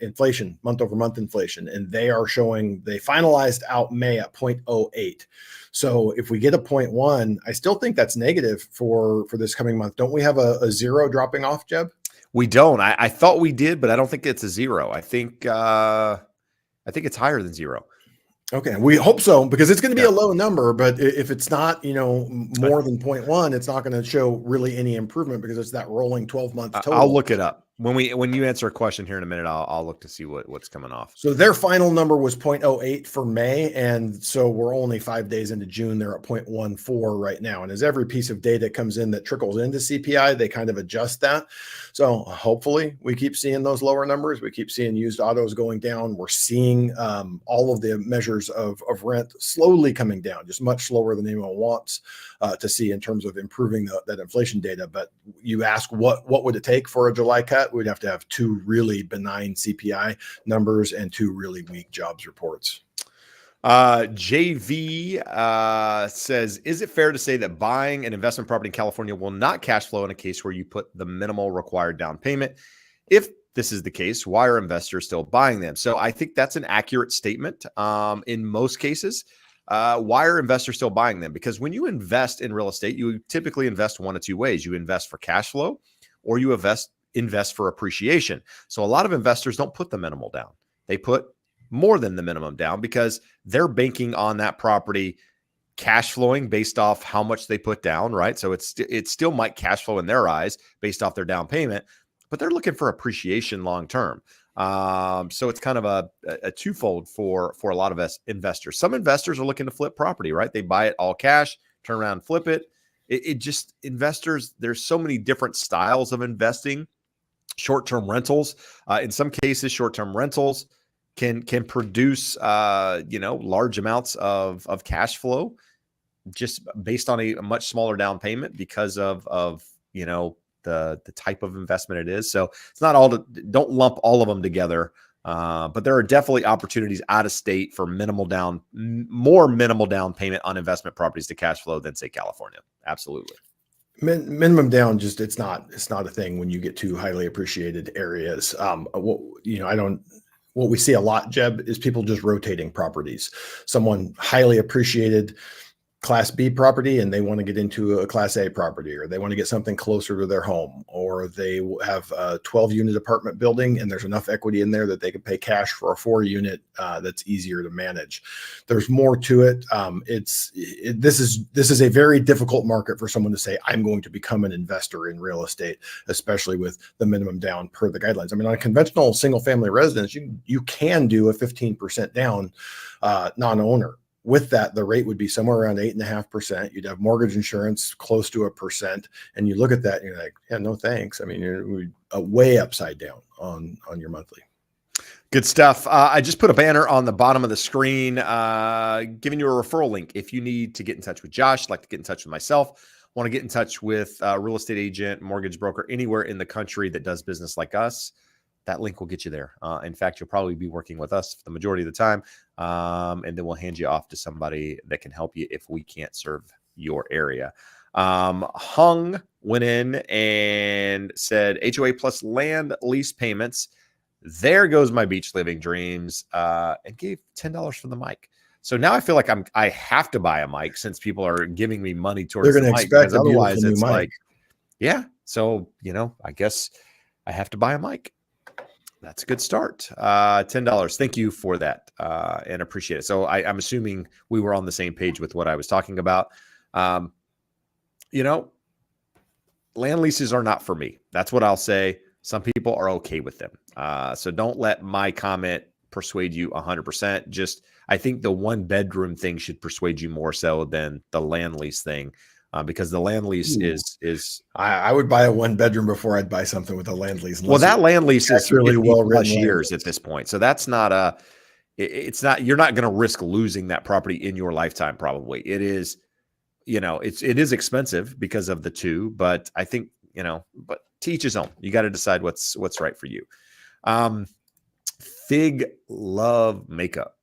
inflation, month over month inflation, and they are showing they finalized out May at 0.08. So if we get a 0.1, I still think that's negative for this coming month. Don't we have a zero dropping off, Jeb? We don't. I thought we did, but I don't think it's a zero. I think it's higher than zero. Okay, we hope so because it's going to be a low number. But if it's not, more than 0.1, it's not going to show really any improvement because it's that rolling 12-month total. I'll look it up. When you answer a question here in a minute, I'll look to see what's coming off. So their final number was 0.08 for May, and so we're only 5 days into June. They're at 0.14 right now. And as every piece of data comes in that trickles into CPI, they kind of adjust that. So hopefully we keep seeing those lower numbers. We keep seeing used autos going down. We're seeing all of the measures of rent slowly coming down, just much slower than anyone wants to see in terms of improving that inflation data. But you ask what would it take for a July cut? We'd have to have 2 really benign CPI numbers and 2 really weak jobs reports. JV says, is it fair to say that buying an investment property in California will not cash flow in a case where you put the minimal required down payment? If this is the case, why are investors still buying them? So I think that's an accurate statement. In most cases, why are investors still buying them? Because when you invest in real estate, you typically invest one of 2 ways. You invest for cash flow or you invest for appreciation. So a lot of investors don't put the minimal down. they put more than the minimum down because they're banking on that property cash flowing based off how much they put down, right? So it still might cash flow in their eyes based off their down payment, but they're looking for appreciation long term. So it's kind of a twofold for a lot of investors. Some investors are looking to flip property, right? They buy it all cash, turn around, and flip it. It just investors. There's so many different styles of investing. Short-term rentals, in some cases, short-term rentals can produce large amounts of cash flow just based on a much smaller down payment because of the type of investment it is. So it's not all don't lump all of them together. But there are definitely opportunities out of state for more minimal down payment on investment properties to cash flow than say California. Absolutely. Minimum down, just it's not a thing when you get to highly appreciated areas. What we see a lot, Jeb, is people just rotating properties. Someone highly appreciated Class B property and they want to get into a Class A property, or they want to get something closer to their home, or they have a 12-unit apartment building and there's enough equity in there that they can pay cash for a 4-unit that's easier to manage. There's more to it. This is a very difficult market for someone to say, I'm going to become an investor in real estate, especially with the minimum down per the guidelines. I mean, on a conventional single-family residence, you can do a 15% down non-owner. With that, the rate would be somewhere around 8.5%. You'd have mortgage insurance close to 1%. And you look at that and you're like, yeah, no, thanks. I mean, you're way upside down on your monthly. Good stuff. I just put a banner on the bottom of the screen, giving you a referral link. If you need to get in touch with Josh, like to get in touch with myself, want to get in touch with a real estate agent, mortgage broker, anywhere in the country that does business like us, that link will get you there. In fact, you'll probably be working with us the majority of the time. And then we'll hand you off to somebody that can help you if we can't serve your area. Hung went in and said HOA plus land lease payments. There goes my beach living dreams, and gave $10 for the mic. So now I feel like I have to buy a mic since people are giving me money towards the mic, because otherwise it's like, yeah. So, I guess I have to buy a mic. That's a good start. $10. Thank you for that, and appreciate it. So I'm assuming we were on the same page with what I was talking about. Land leases are not for me. That's what I'll say. Some people are okay with them. So don't let my comment persuade you 100%. Just, I think the 1-bedroom thing should persuade you more so than the land lease thing. Because the land lease is I would buy a 1-bedroom before I'd buy something with a land lease. Well, that land lease is really well plus years at this point. So that's not you're not going to risk losing that property in your lifetime. Probably it is, it is expensive because of the two, but I think, but to each his own. You got to decide what's right for you. Fig love makeup.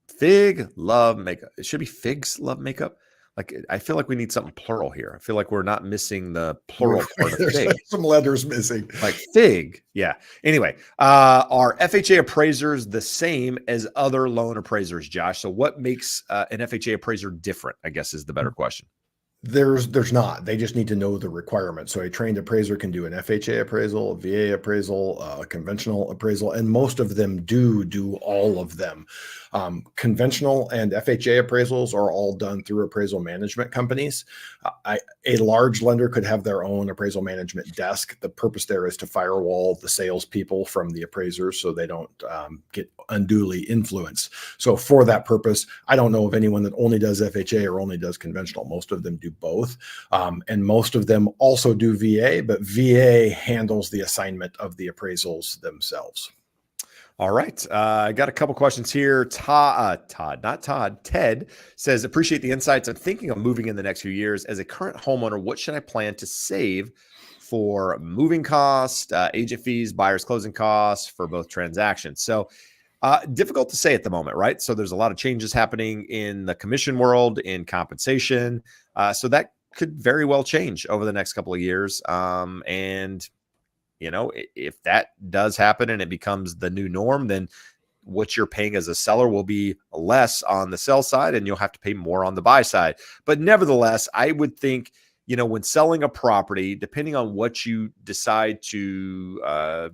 Fig love makeup. It should be figs love makeup. Like, I feel like we need something plural here. I feel like we're not missing the plural part of fig. Some letters missing. Like fig. Yeah. Anyway, are FHA appraisers the same as other loan appraisers, Josh? So what makes an FHA appraiser different, I guess, is the better question. There's not. They just need to know the requirements. So a trained appraiser can do an FHA appraisal, a VA appraisal, a conventional appraisal, and most of them do all of them. Conventional and FHA appraisals are all done through appraisal management companies. A large lender could have their own appraisal management desk. The purpose there is to firewall the salespeople from the appraisers so they don't get unduly influenced. So for that purpose, I don't know of anyone that only does FHA or only does conventional. Most of them do both. And most of them also do VA, but VA handles the assignment of the appraisals themselves. All right. I got a couple questions here. Ted says, appreciate the insights. I'm thinking of moving in the next few years. As a current homeowner, what should I plan to save for moving costs, agent fees, buyer's closing costs for both transactions? So difficult to say at the moment, right? So there's a lot of changes happening in the commission world, in compensation. So that could very well change over the next couple of years. And if that does happen and it becomes the new norm, then what you're paying as a seller will be less on the sell side and you'll have to pay more on the buy side. But nevertheless, I would think, when selling a property, depending on what you decide to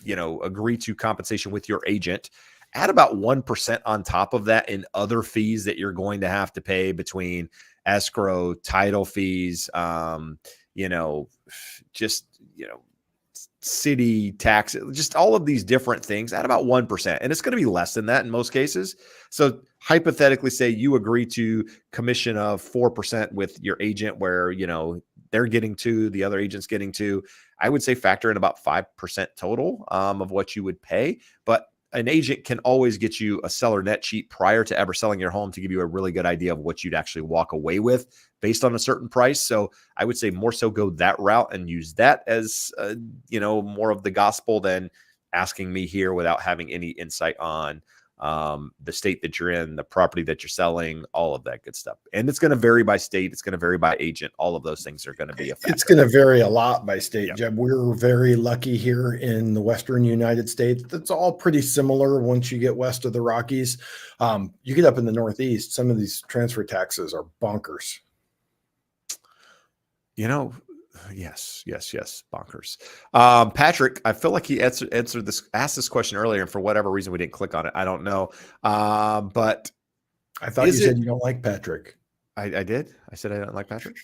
agree to compensation with your agent, add about 1% on top of that in other fees that you're going to have to pay between escrow, title fees, just, city tax, just all of these different things at about 1%. And it's going to be less than that in most cases. So hypothetically, say you agree to commission of 4% with your agent where, they're getting to, the other agent's getting to, I would say factor in about 5% total of what you would pay. But an agent can always get you a seller net sheet prior to ever selling your home to give you a really good idea of what you'd actually walk away with based on a certain price. So I would say more so go that route and use that as, more of the gospel than asking me here without having any insight on the state that you're in, the property that you're selling, all of that good stuff. And it's going to vary by state. It's going to vary by agent. All of those things are going to be a factor. It's going to vary a lot by state, Yep. Jeb. We're very lucky here in the Western United States. That's all pretty similar once you get west of the Rockies. You get up in the Northeast, some of these transfer taxes are bonkers. Yes, bonkers. Patrick, I feel like he asked this question earlier, and for whatever reason we didn't click on it. I don't know. But I thought you said you don't like Patrick. I did. I said I don't like Patrick.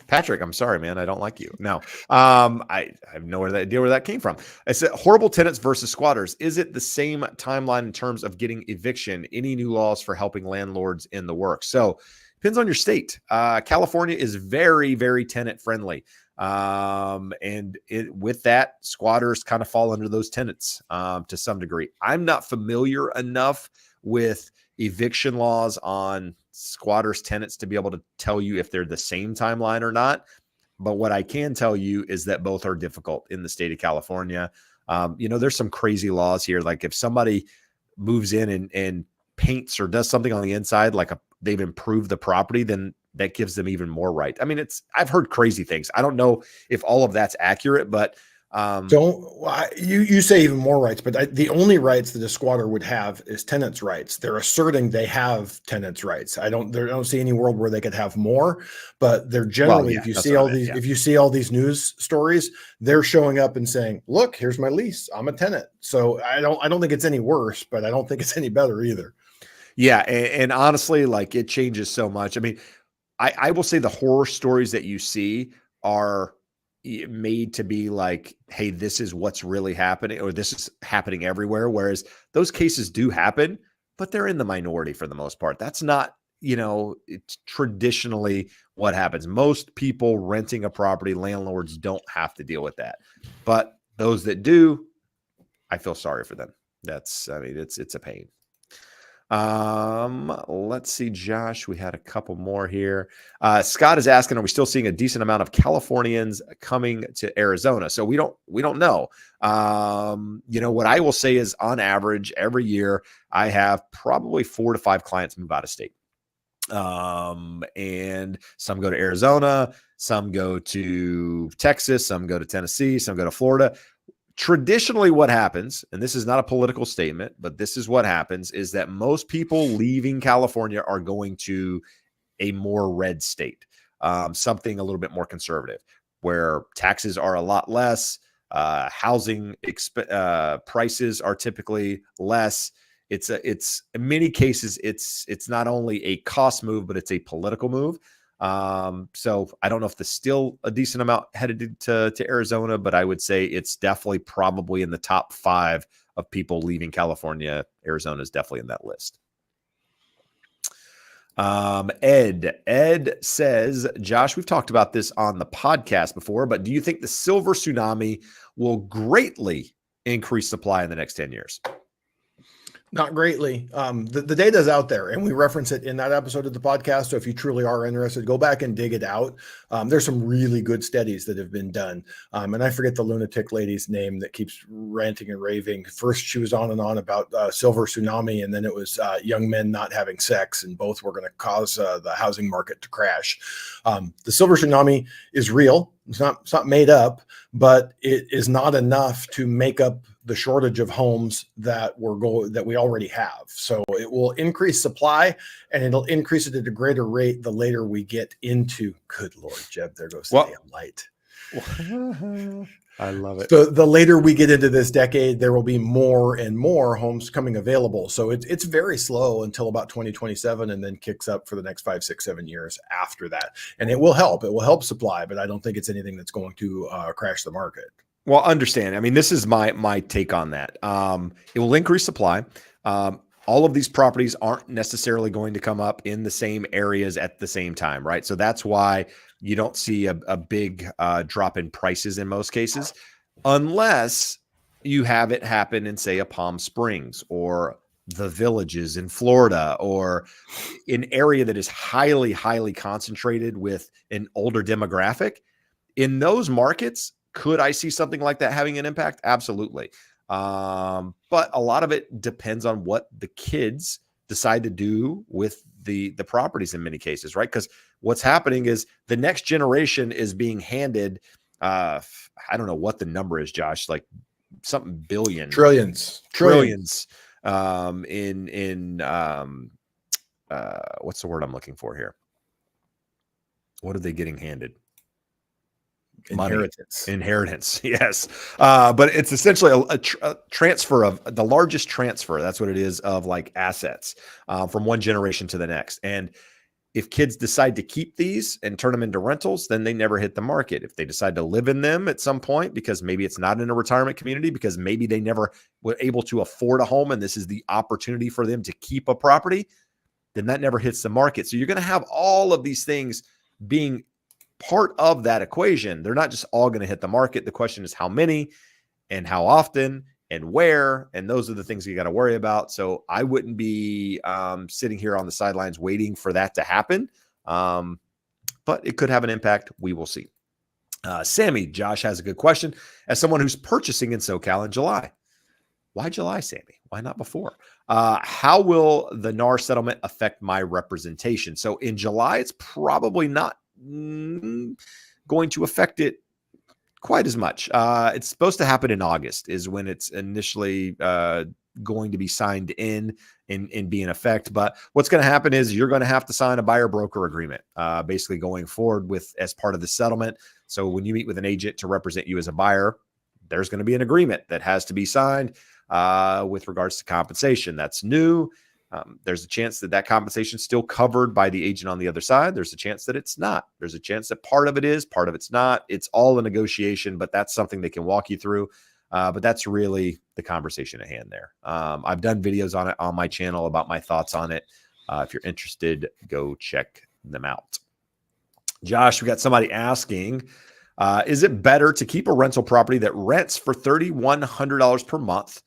Patrick, I'm sorry, man. I don't like you. No. I have no idea where that came from. I said horrible tenants versus squatters. Is it the same timeline in terms of getting eviction? Any new laws for helping landlords in the works? So depends on your state. California is very, very tenant friendly. And with that, squatters kind of fall under those tenants to some degree. I'm not familiar enough with eviction laws on squatters tenants to be able to tell you if they're the same timeline or not. But what I can tell you is that both are difficult in the state of California. There's some crazy laws here. Like if somebody moves in and paints or does something on the inside, like they've improved the property, then that gives them even more right. I mean, I've heard crazy things. I don't know if all of that's accurate, but you say even more rights, but the only rights that a squatter would have is tenants' rights. They're asserting they have tenants' rights. I don't see any world where they could have more, but they're generally, if you see all these news stories, they're showing up and saying, look, here's my lease. I'm a tenant. So I don't think it's any worse, but I don't think it's any better either. Yeah. And honestly, like it changes so much. I mean, I will say the horror stories that you see are made to be like, hey, this is what's really happening, or this is happening everywhere. Whereas those cases do happen, but they're in the minority for the most part. That's not, it's traditionally what happens. Most people renting a property, landlords don't have to deal with that. But those that do, I feel sorry for them. It's a pain. Let's see, Josh, we had a couple more here. Scott is asking, are we still seeing a decent amount of Californians coming to Arizona? So we don't know. What I will say is on average every year, I have probably 4 to 5 clients move out of state. And some go to Arizona, some go to Texas, some go to Tennessee, some go to Florida. Traditionally, what happens, and this is not a political statement, but this is what happens, is that most people leaving California are going to a more red state, something a little bit more conservative, where taxes are a lot less, housing prices are typically less. It's in many cases, it's not only a cost move, but it's a political move. So I don't know if there's still a decent amount headed to Arizona, but I would say it's definitely probably in the top 5 of people leaving California. Arizona is definitely in that list. Ed says, Josh, we've talked about this on the podcast before, but do you think the silver tsunami will greatly increase supply in the next 10 years? Not greatly. The data is out there, and we reference it in that episode of the podcast. So if you truly are interested, go back and dig it out. There's some really good studies that have been done. And I forget the lunatic lady's name that keeps ranting and raving. First, she was on and on about silver tsunami, and then it was young men not having sex, and both were going to cause the housing market to crash. The silver tsunami is real. It's not made up, but it is not enough to make up the shortage of homes that we already have. So it will increase supply, and it'll increase it at a greater rate the later we get into. Good Lord, Jeb, there goes the damn light. I love it. So the later we get into this decade, there will be more and more homes coming available. So it's very slow until about 2027, and then kicks up for the next 5, 6, 7 years after that. And it will help. It will help supply, but I don't think it's anything that's going to crash the market. Well, understand. I mean, this is my take on that. It will increase supply. All of these properties aren't necessarily going to come up in the same areas at the same time, right? So that's why you don't see a big drop in prices in most cases, unless you have it happen in, say, a Palm Springs or the Villages in Florida, or an area that is highly, highly concentrated with an older demographic. In those markets, could I see something like that having an impact? Absolutely. But a lot of it depends on what the kids decide to do with the properties in many cases, right? Because what's happening is the next generation is being handed, I don't know what the number is, Josh, like something billion, Trillions. What's the word I'm looking for here? What are they getting handed? Inheritance. Yes. But it's essentially a transfer of the largest transfer. That's what it is, of like assets from one generation to the next. And if kids decide to keep these and turn them into rentals, then they never hit the market. If they decide to live in them at some point, because maybe it's not in a retirement community, because maybe they never were able to afford a home and this is the opportunity for them to keep a property, then that never hits the market. So you're going to have all of these things being part of that equation. They're not just all going to hit the market. The question is how many and how often and where, and those are the things you got to worry about. So I wouldn't be sitting here on the sidelines waiting for that to happen. But it could have an impact. We will see. Sammy, Josh has a good question. As someone who's purchasing in SoCal in July, why July, Sammy? Why not before? How will the NAR settlement affect my representation? So in July, it's probably not going to affect it quite as much. It's supposed to happen in August is when it's initially going to be signed in and be in effect. But what's going to happen is you're going to have to sign a buyer broker agreement, basically going forward with as part of the settlement. So when you meet with an agent to represent you as a buyer, there's going to be an agreement that has to be signed with regards to compensation. That's new. There's a chance that that compensation is still covered by the agent on the other side. There's a chance that it's not. There's a chance that part of it is, part of it's not. It's all a negotiation, but that's something they can walk you through. But that's really the conversation at hand there. I've done videos on it on my channel about my thoughts on it. If you're interested, go check them out. Josh, we got somebody asking, is it better to keep a rental property that rents for $3,100 per month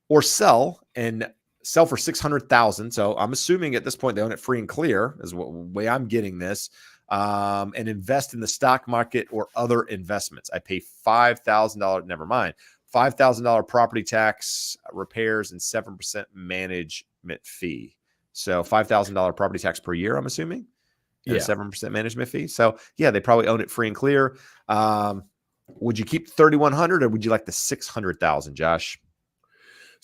or sell for $600,000? So I'm assuming at this point they own it free and clear is the way I'm getting this, and invest in the stock market or other investments. I pay $5,000, never mind, $5,000 property tax, repairs, and 7% management fee. So $5,000 property tax per year, I'm assuming, and a 7% management fee. So yeah, they probably own it free and clear. Would you keep 3,100 or would you like the 600,000, Josh?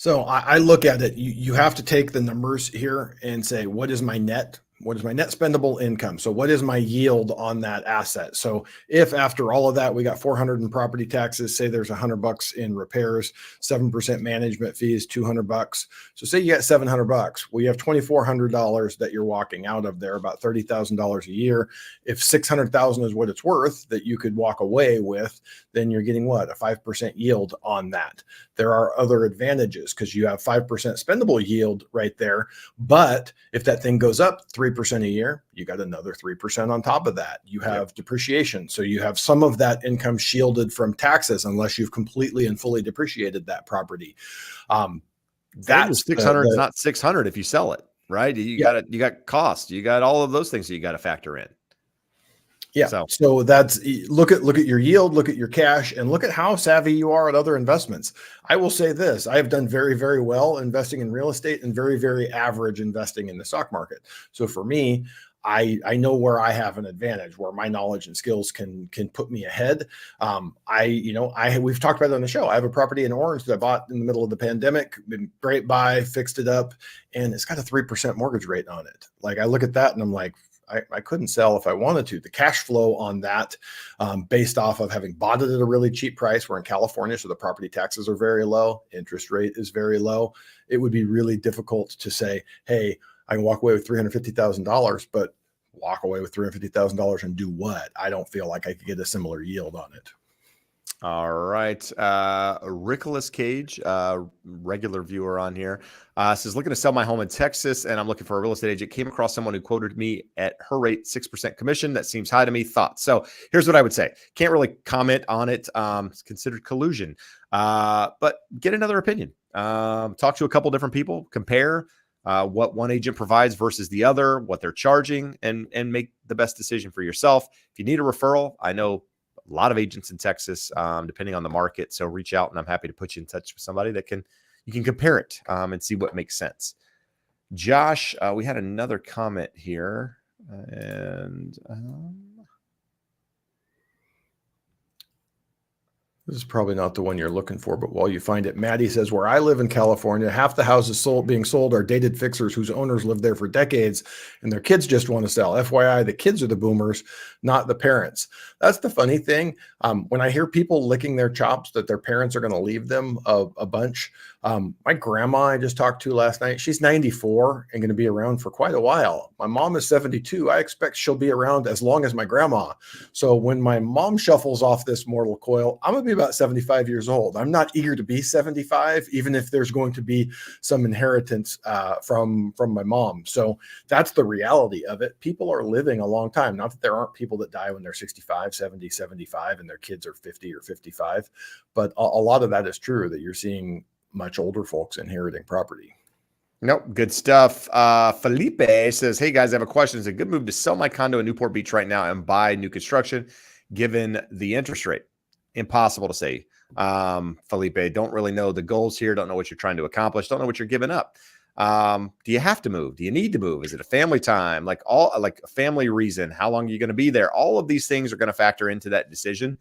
So I look at it, you have to take the numbers here and say, what is my net? What is my net spendable income? So what is my yield on that asset? So if after all of that, we got 400 in property taxes, say there's $100 in repairs, 7% management fees, $200. So say you got $700. Well, you have $2,400 that you're walking out of there, about $30,000 a year. If 600,000 is what it's worth that you could walk away with, then you're getting what? A 5% yield on that. There are other advantages because you have 5% spendable yield right there. But if that thing goes up 3% a year, you got another 3% on top of that. You have depreciation. So you have some of that income shielded from taxes unless you've completely and fully depreciated that property. That's 600 is not 600 if you sell it, right? You got costs, you got all of those things that you got to factor in. Yeah. So that's look at your yield, look at your cash, and look at how savvy you are at other investments. I will say this, I have done very, very well investing in real estate and very, very average investing in the stock market. So for me, I know where I have an advantage, where my knowledge and skills can put me ahead. We've talked about it on the show. I have a property in Orange that I bought in the middle of the pandemic, been great buy, fixed it up, and it's got a 3% mortgage rate on it. Like I look at that and I'm like, I couldn't sell if I wanted to. The cash flow on that, based off of having bought it at a really cheap price, we're in California, so the property taxes are very low, interest rate is very low. It would be really difficult to say, hey, I can walk away with $350,000, but walk away with $350,000 and do what? I don't feel like I could get a similar yield on it. All right. Rickolas Cage, regular viewer on here, says, looking to sell my home in Texas, and I'm looking for a real estate agent. Came across someone who quoted me at her rate 6% commission. That seems high to me. Thoughts? So here's what I would say. Can't really comment on it. It's considered collusion, but get another opinion. Talk to a couple different people. Compare what one agent provides versus the other, what they're charging, and make the best decision for yourself. If you need a referral, I know a lot of agents in Texas, depending on the market. So reach out, and I'm happy to put you in touch with somebody that you can compare it and see what makes sense. Josh, we had another comment here, and this is probably not the one you're looking for, but while you find it, Maddie says, where I live in California, half the houses being sold are dated fixers whose owners lived there for decades, and their kids just want to sell. FYI, the kids are the boomers, not the parents. That's the funny thing. When I hear people licking their chops that their parents are going to leave them a bunch, my grandma I just talked to last night, she's 94 and going to be around for quite a while. My mom is 72. I expect she'll be around as long as my grandma. So when my mom shuffles off this mortal coil, I'm going to be about 75 years old. I'm not eager to be 75, even if there's going to be some inheritance from my mom. So that's the reality of it. People are living a long time. Not that there aren't people that die when they're 65, 70, 75, and their kids are 50 or 55. But a lot of that is true, that you're seeing much older folks inheriting property. Nope. Good stuff. Felipe says, hey guys, I have a question. Is it a good move to sell my condo in Newport Beach right now and buy new construction given the interest rate? Impossible to say. Felipe, don't really know the goals here. Don't know what you're trying to accomplish. Don't know what you're giving up. Do you have to move? Do you need to move? Is it a family time? Like a family reason? How long are you going to be there? All of these things are going to factor into that decision.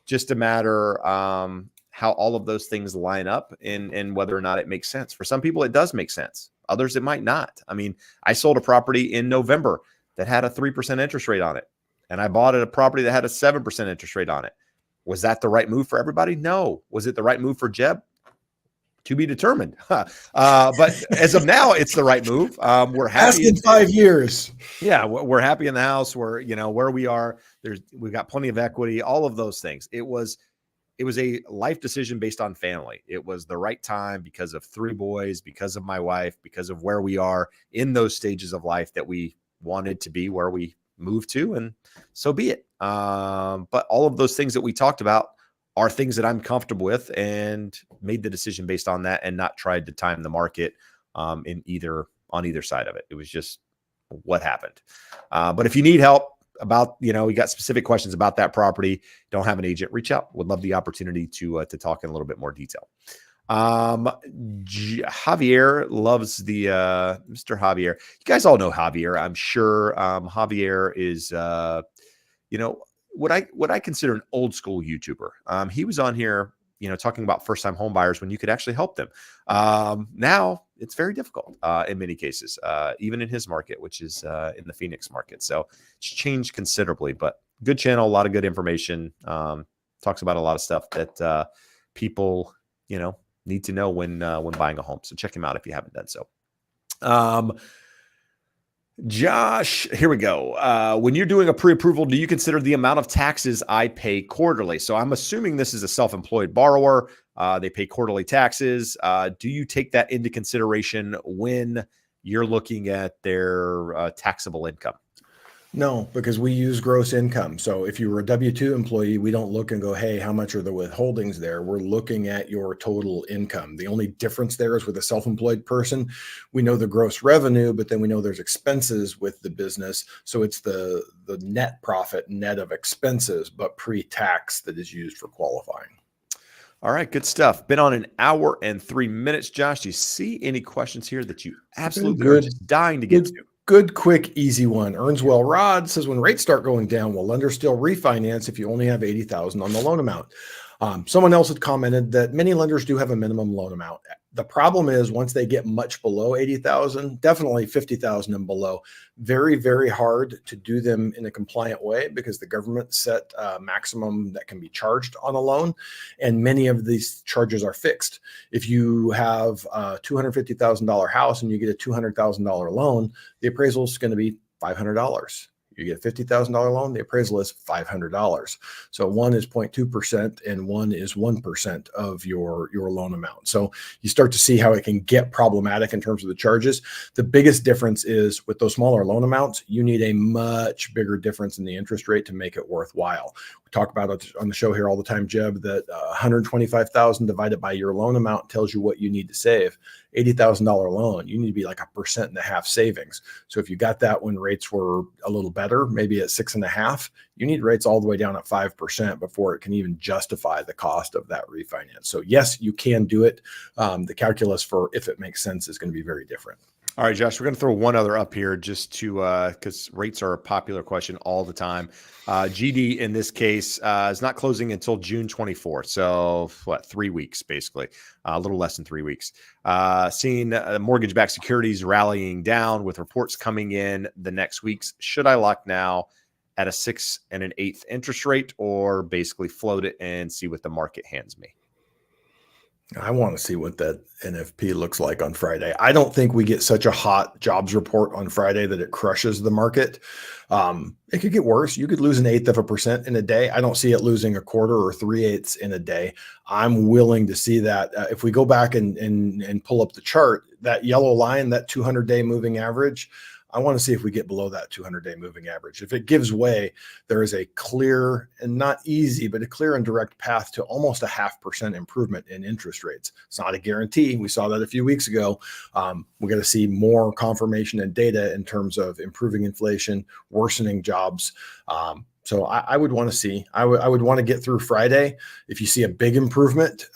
Just a matter, how all of those things line up and whether or not it makes sense. For some people, it does make sense. Others, it might not. I mean, I sold a property in November that had a 3% interest rate on it. And I bought a property that had a 7% interest rate on it. Was that the right move for everybody? No. Was it the right move for Jeb? To be determined. But as of now, it's the right move. We're happy in 5 years. Yeah, we're happy in the house. We're, where we are. We've got plenty of equity, all of those things. It was a life decision based on family. It was the right time because of 3 boys, because of my wife, because of where we are in those stages of life that we wanted to be where we moved to, and so be it. But all of those things that we talked about are things that I'm comfortable with, and made the decision based on that and not tried to time the market on either side of it. It was just what happened. But if you need help about, you got specific questions about that property, don't have an agent, reach out. Would love the opportunity to talk in a little bit more detail. Javier loves the Mr. Javier. You guys all know Javier, I'm sure. Javier is what I consider an old school YouTuber. He was on here, talking about first time home buyers when you could actually help them. Now it's very difficult in many cases, even in his market, which is in the Phoenix market. So it's changed considerably, but good channel, a lot of good information. Talks about a lot of stuff that people, need to know when buying a home. So check him out if you haven't done so. Josh, here we go. When you're doing a pre-approval, do you consider the amount of taxes I pay quarterly? So I'm assuming this is a self-employed borrower. They pay quarterly taxes. Do you take that into consideration when you're looking at their taxable income? No, because we use gross income. So if you were a W-2 employee, we don't look and go, hey, how much are the withholdings there? We're looking at your total income. The only difference there is with a self-employed person, we know the gross revenue, but then we know there's expenses with the business. So it's the net profit, net of expenses, but pre-tax that is used for qualifying. All right, good stuff. Been on an hour and 3 minutes. Josh, do you see any questions here that you absolutely are just dying to get to? Good, quick, easy one. Earnswell Rod says, when rates start going down, will lenders still refinance if you only have $80,000 on the loan amount? Someone else had commented that many lenders do have a minimum loan amount. The problem is once they get much below 80,000, definitely 50,000 and below, very, very hard to do them in a compliant way because the government set a maximum that can be charged on a loan. And many of these charges are fixed. If you have a $250,000 house and you get a $200,000 loan, the appraisal is going to be $500. You get a $50,000 loan, the appraisal is $500. So one is 0.2% and one is 1% of your loan amount. So you start to see how it can get problematic in terms of the charges. The biggest difference is with those smaller loan amounts, you need a much bigger difference in the interest rate to make it worthwhile. We talk about it on the show here all the time, Jeb, that 125,000 divided by your loan amount tells you what you need to save. $80,000 loan, you need to be like 1.5% savings. So if you got that when rates were a little better, maybe at 6.5%, you need rates all the way down at 5% before it can even justify the cost of that refinance. So yes, you can do it. The calculus for if it makes sense is going to be very different. All right, Josh, we're going to throw one other up here just to because rates are a popular question all the time. GD in this case is not closing until June 24th. So what, 3 weeks, basically, a little less than 3 weeks. Seeing mortgage-backed securities rallying down with reports coming in the next weeks. Should I lock now at a 6 1/8 interest rate or basically float it and see what the market hands me? I want to see what that NFP looks like on Friday. I don't think we get such a hot jobs report on Friday that it crushes the market. It could get worse. You could lose 1/8% in a day. I don't see it losing 1/4 or 3/8 in a day. I'm willing to see that. If we go back and pull up the chart, that yellow line, that 200-day moving average, I want to see if we get below that 200-day moving average. If it gives way, there is a clear and not easy, but a clear and direct path to almost a 0.5% improvement in interest rates. It's not a guarantee. We saw that a few weeks ago. We're going to see more confirmation and data in terms of improving inflation, worsening jobs. So I would want to see, I would want to get through Friday. If you see a big improvement,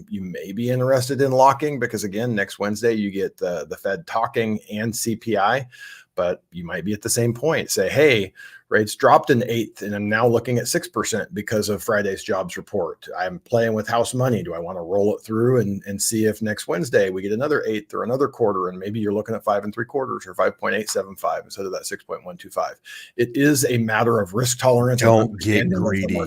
you may be interested in locking because again, next Wednesday you get the Fed talking and CPI, but you might be at the same point. Say, hey, rates dropped 1/8 and I'm now looking at 6% because of Friday's jobs report. I'm playing with house money. Do I want to roll it through and see if next Wednesday we get another 1/8 or another 1/4 and maybe you're looking at 5 3/4 or 5.875 instead of that 6.125. It is a matter of risk tolerance. Don't get greedy.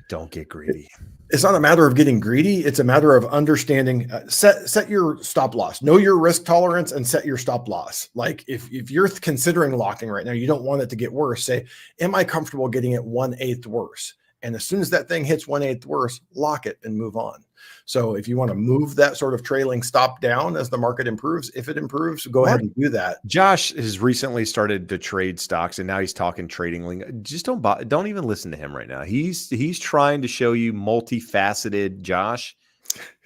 Don't get greedy. It's not a matter of getting greedy. It's a matter of understanding, set your stop loss, know your risk tolerance and set your stop loss. Like if you're considering locking right now, you don't want it to get worse. Say, am I comfortable getting it 1/8 worse? And as soon as that thing hits 1/8 worse, lock it and move on. So if you want to move that sort of trailing stop down as the market improves, if it improves, go ahead and do that. Josh has recently started to trade stocks and now he's talking trading lingo. Just don't even listen to him right now. He's trying to show you multifaceted Josh.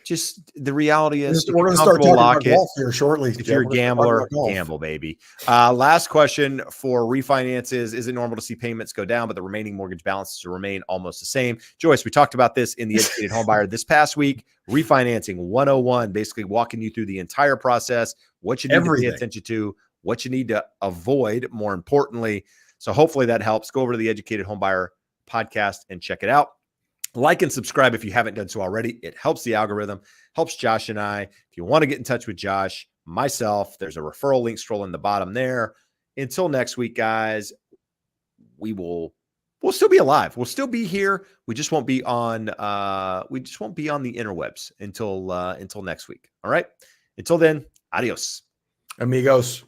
Just the reality is we're going to start talking about golf here shortly. If you're a gambler, gamble, baby. Last question for refinances. Is it normal to see payments go down, but the remaining mortgage balances remain almost the same? Joyce, we talked about this in the Educated Homebuyer this past week. Refinancing 101, basically walking you through the entire process, what you need to pay attention to, what you need to avoid, more importantly. So hopefully that helps. Go over to the Educated Homebuyer podcast and check it out. Like and subscribe if you haven't done so already. It helps the algorithm, helps Josh and I. If you want to get in touch with Josh, myself, there's a referral link scrolling the bottom there. Until next week, guys, we'll still be alive. We'll still be here. We just won't be on the interwebs until next week. All right. Until then, adios. Amigos.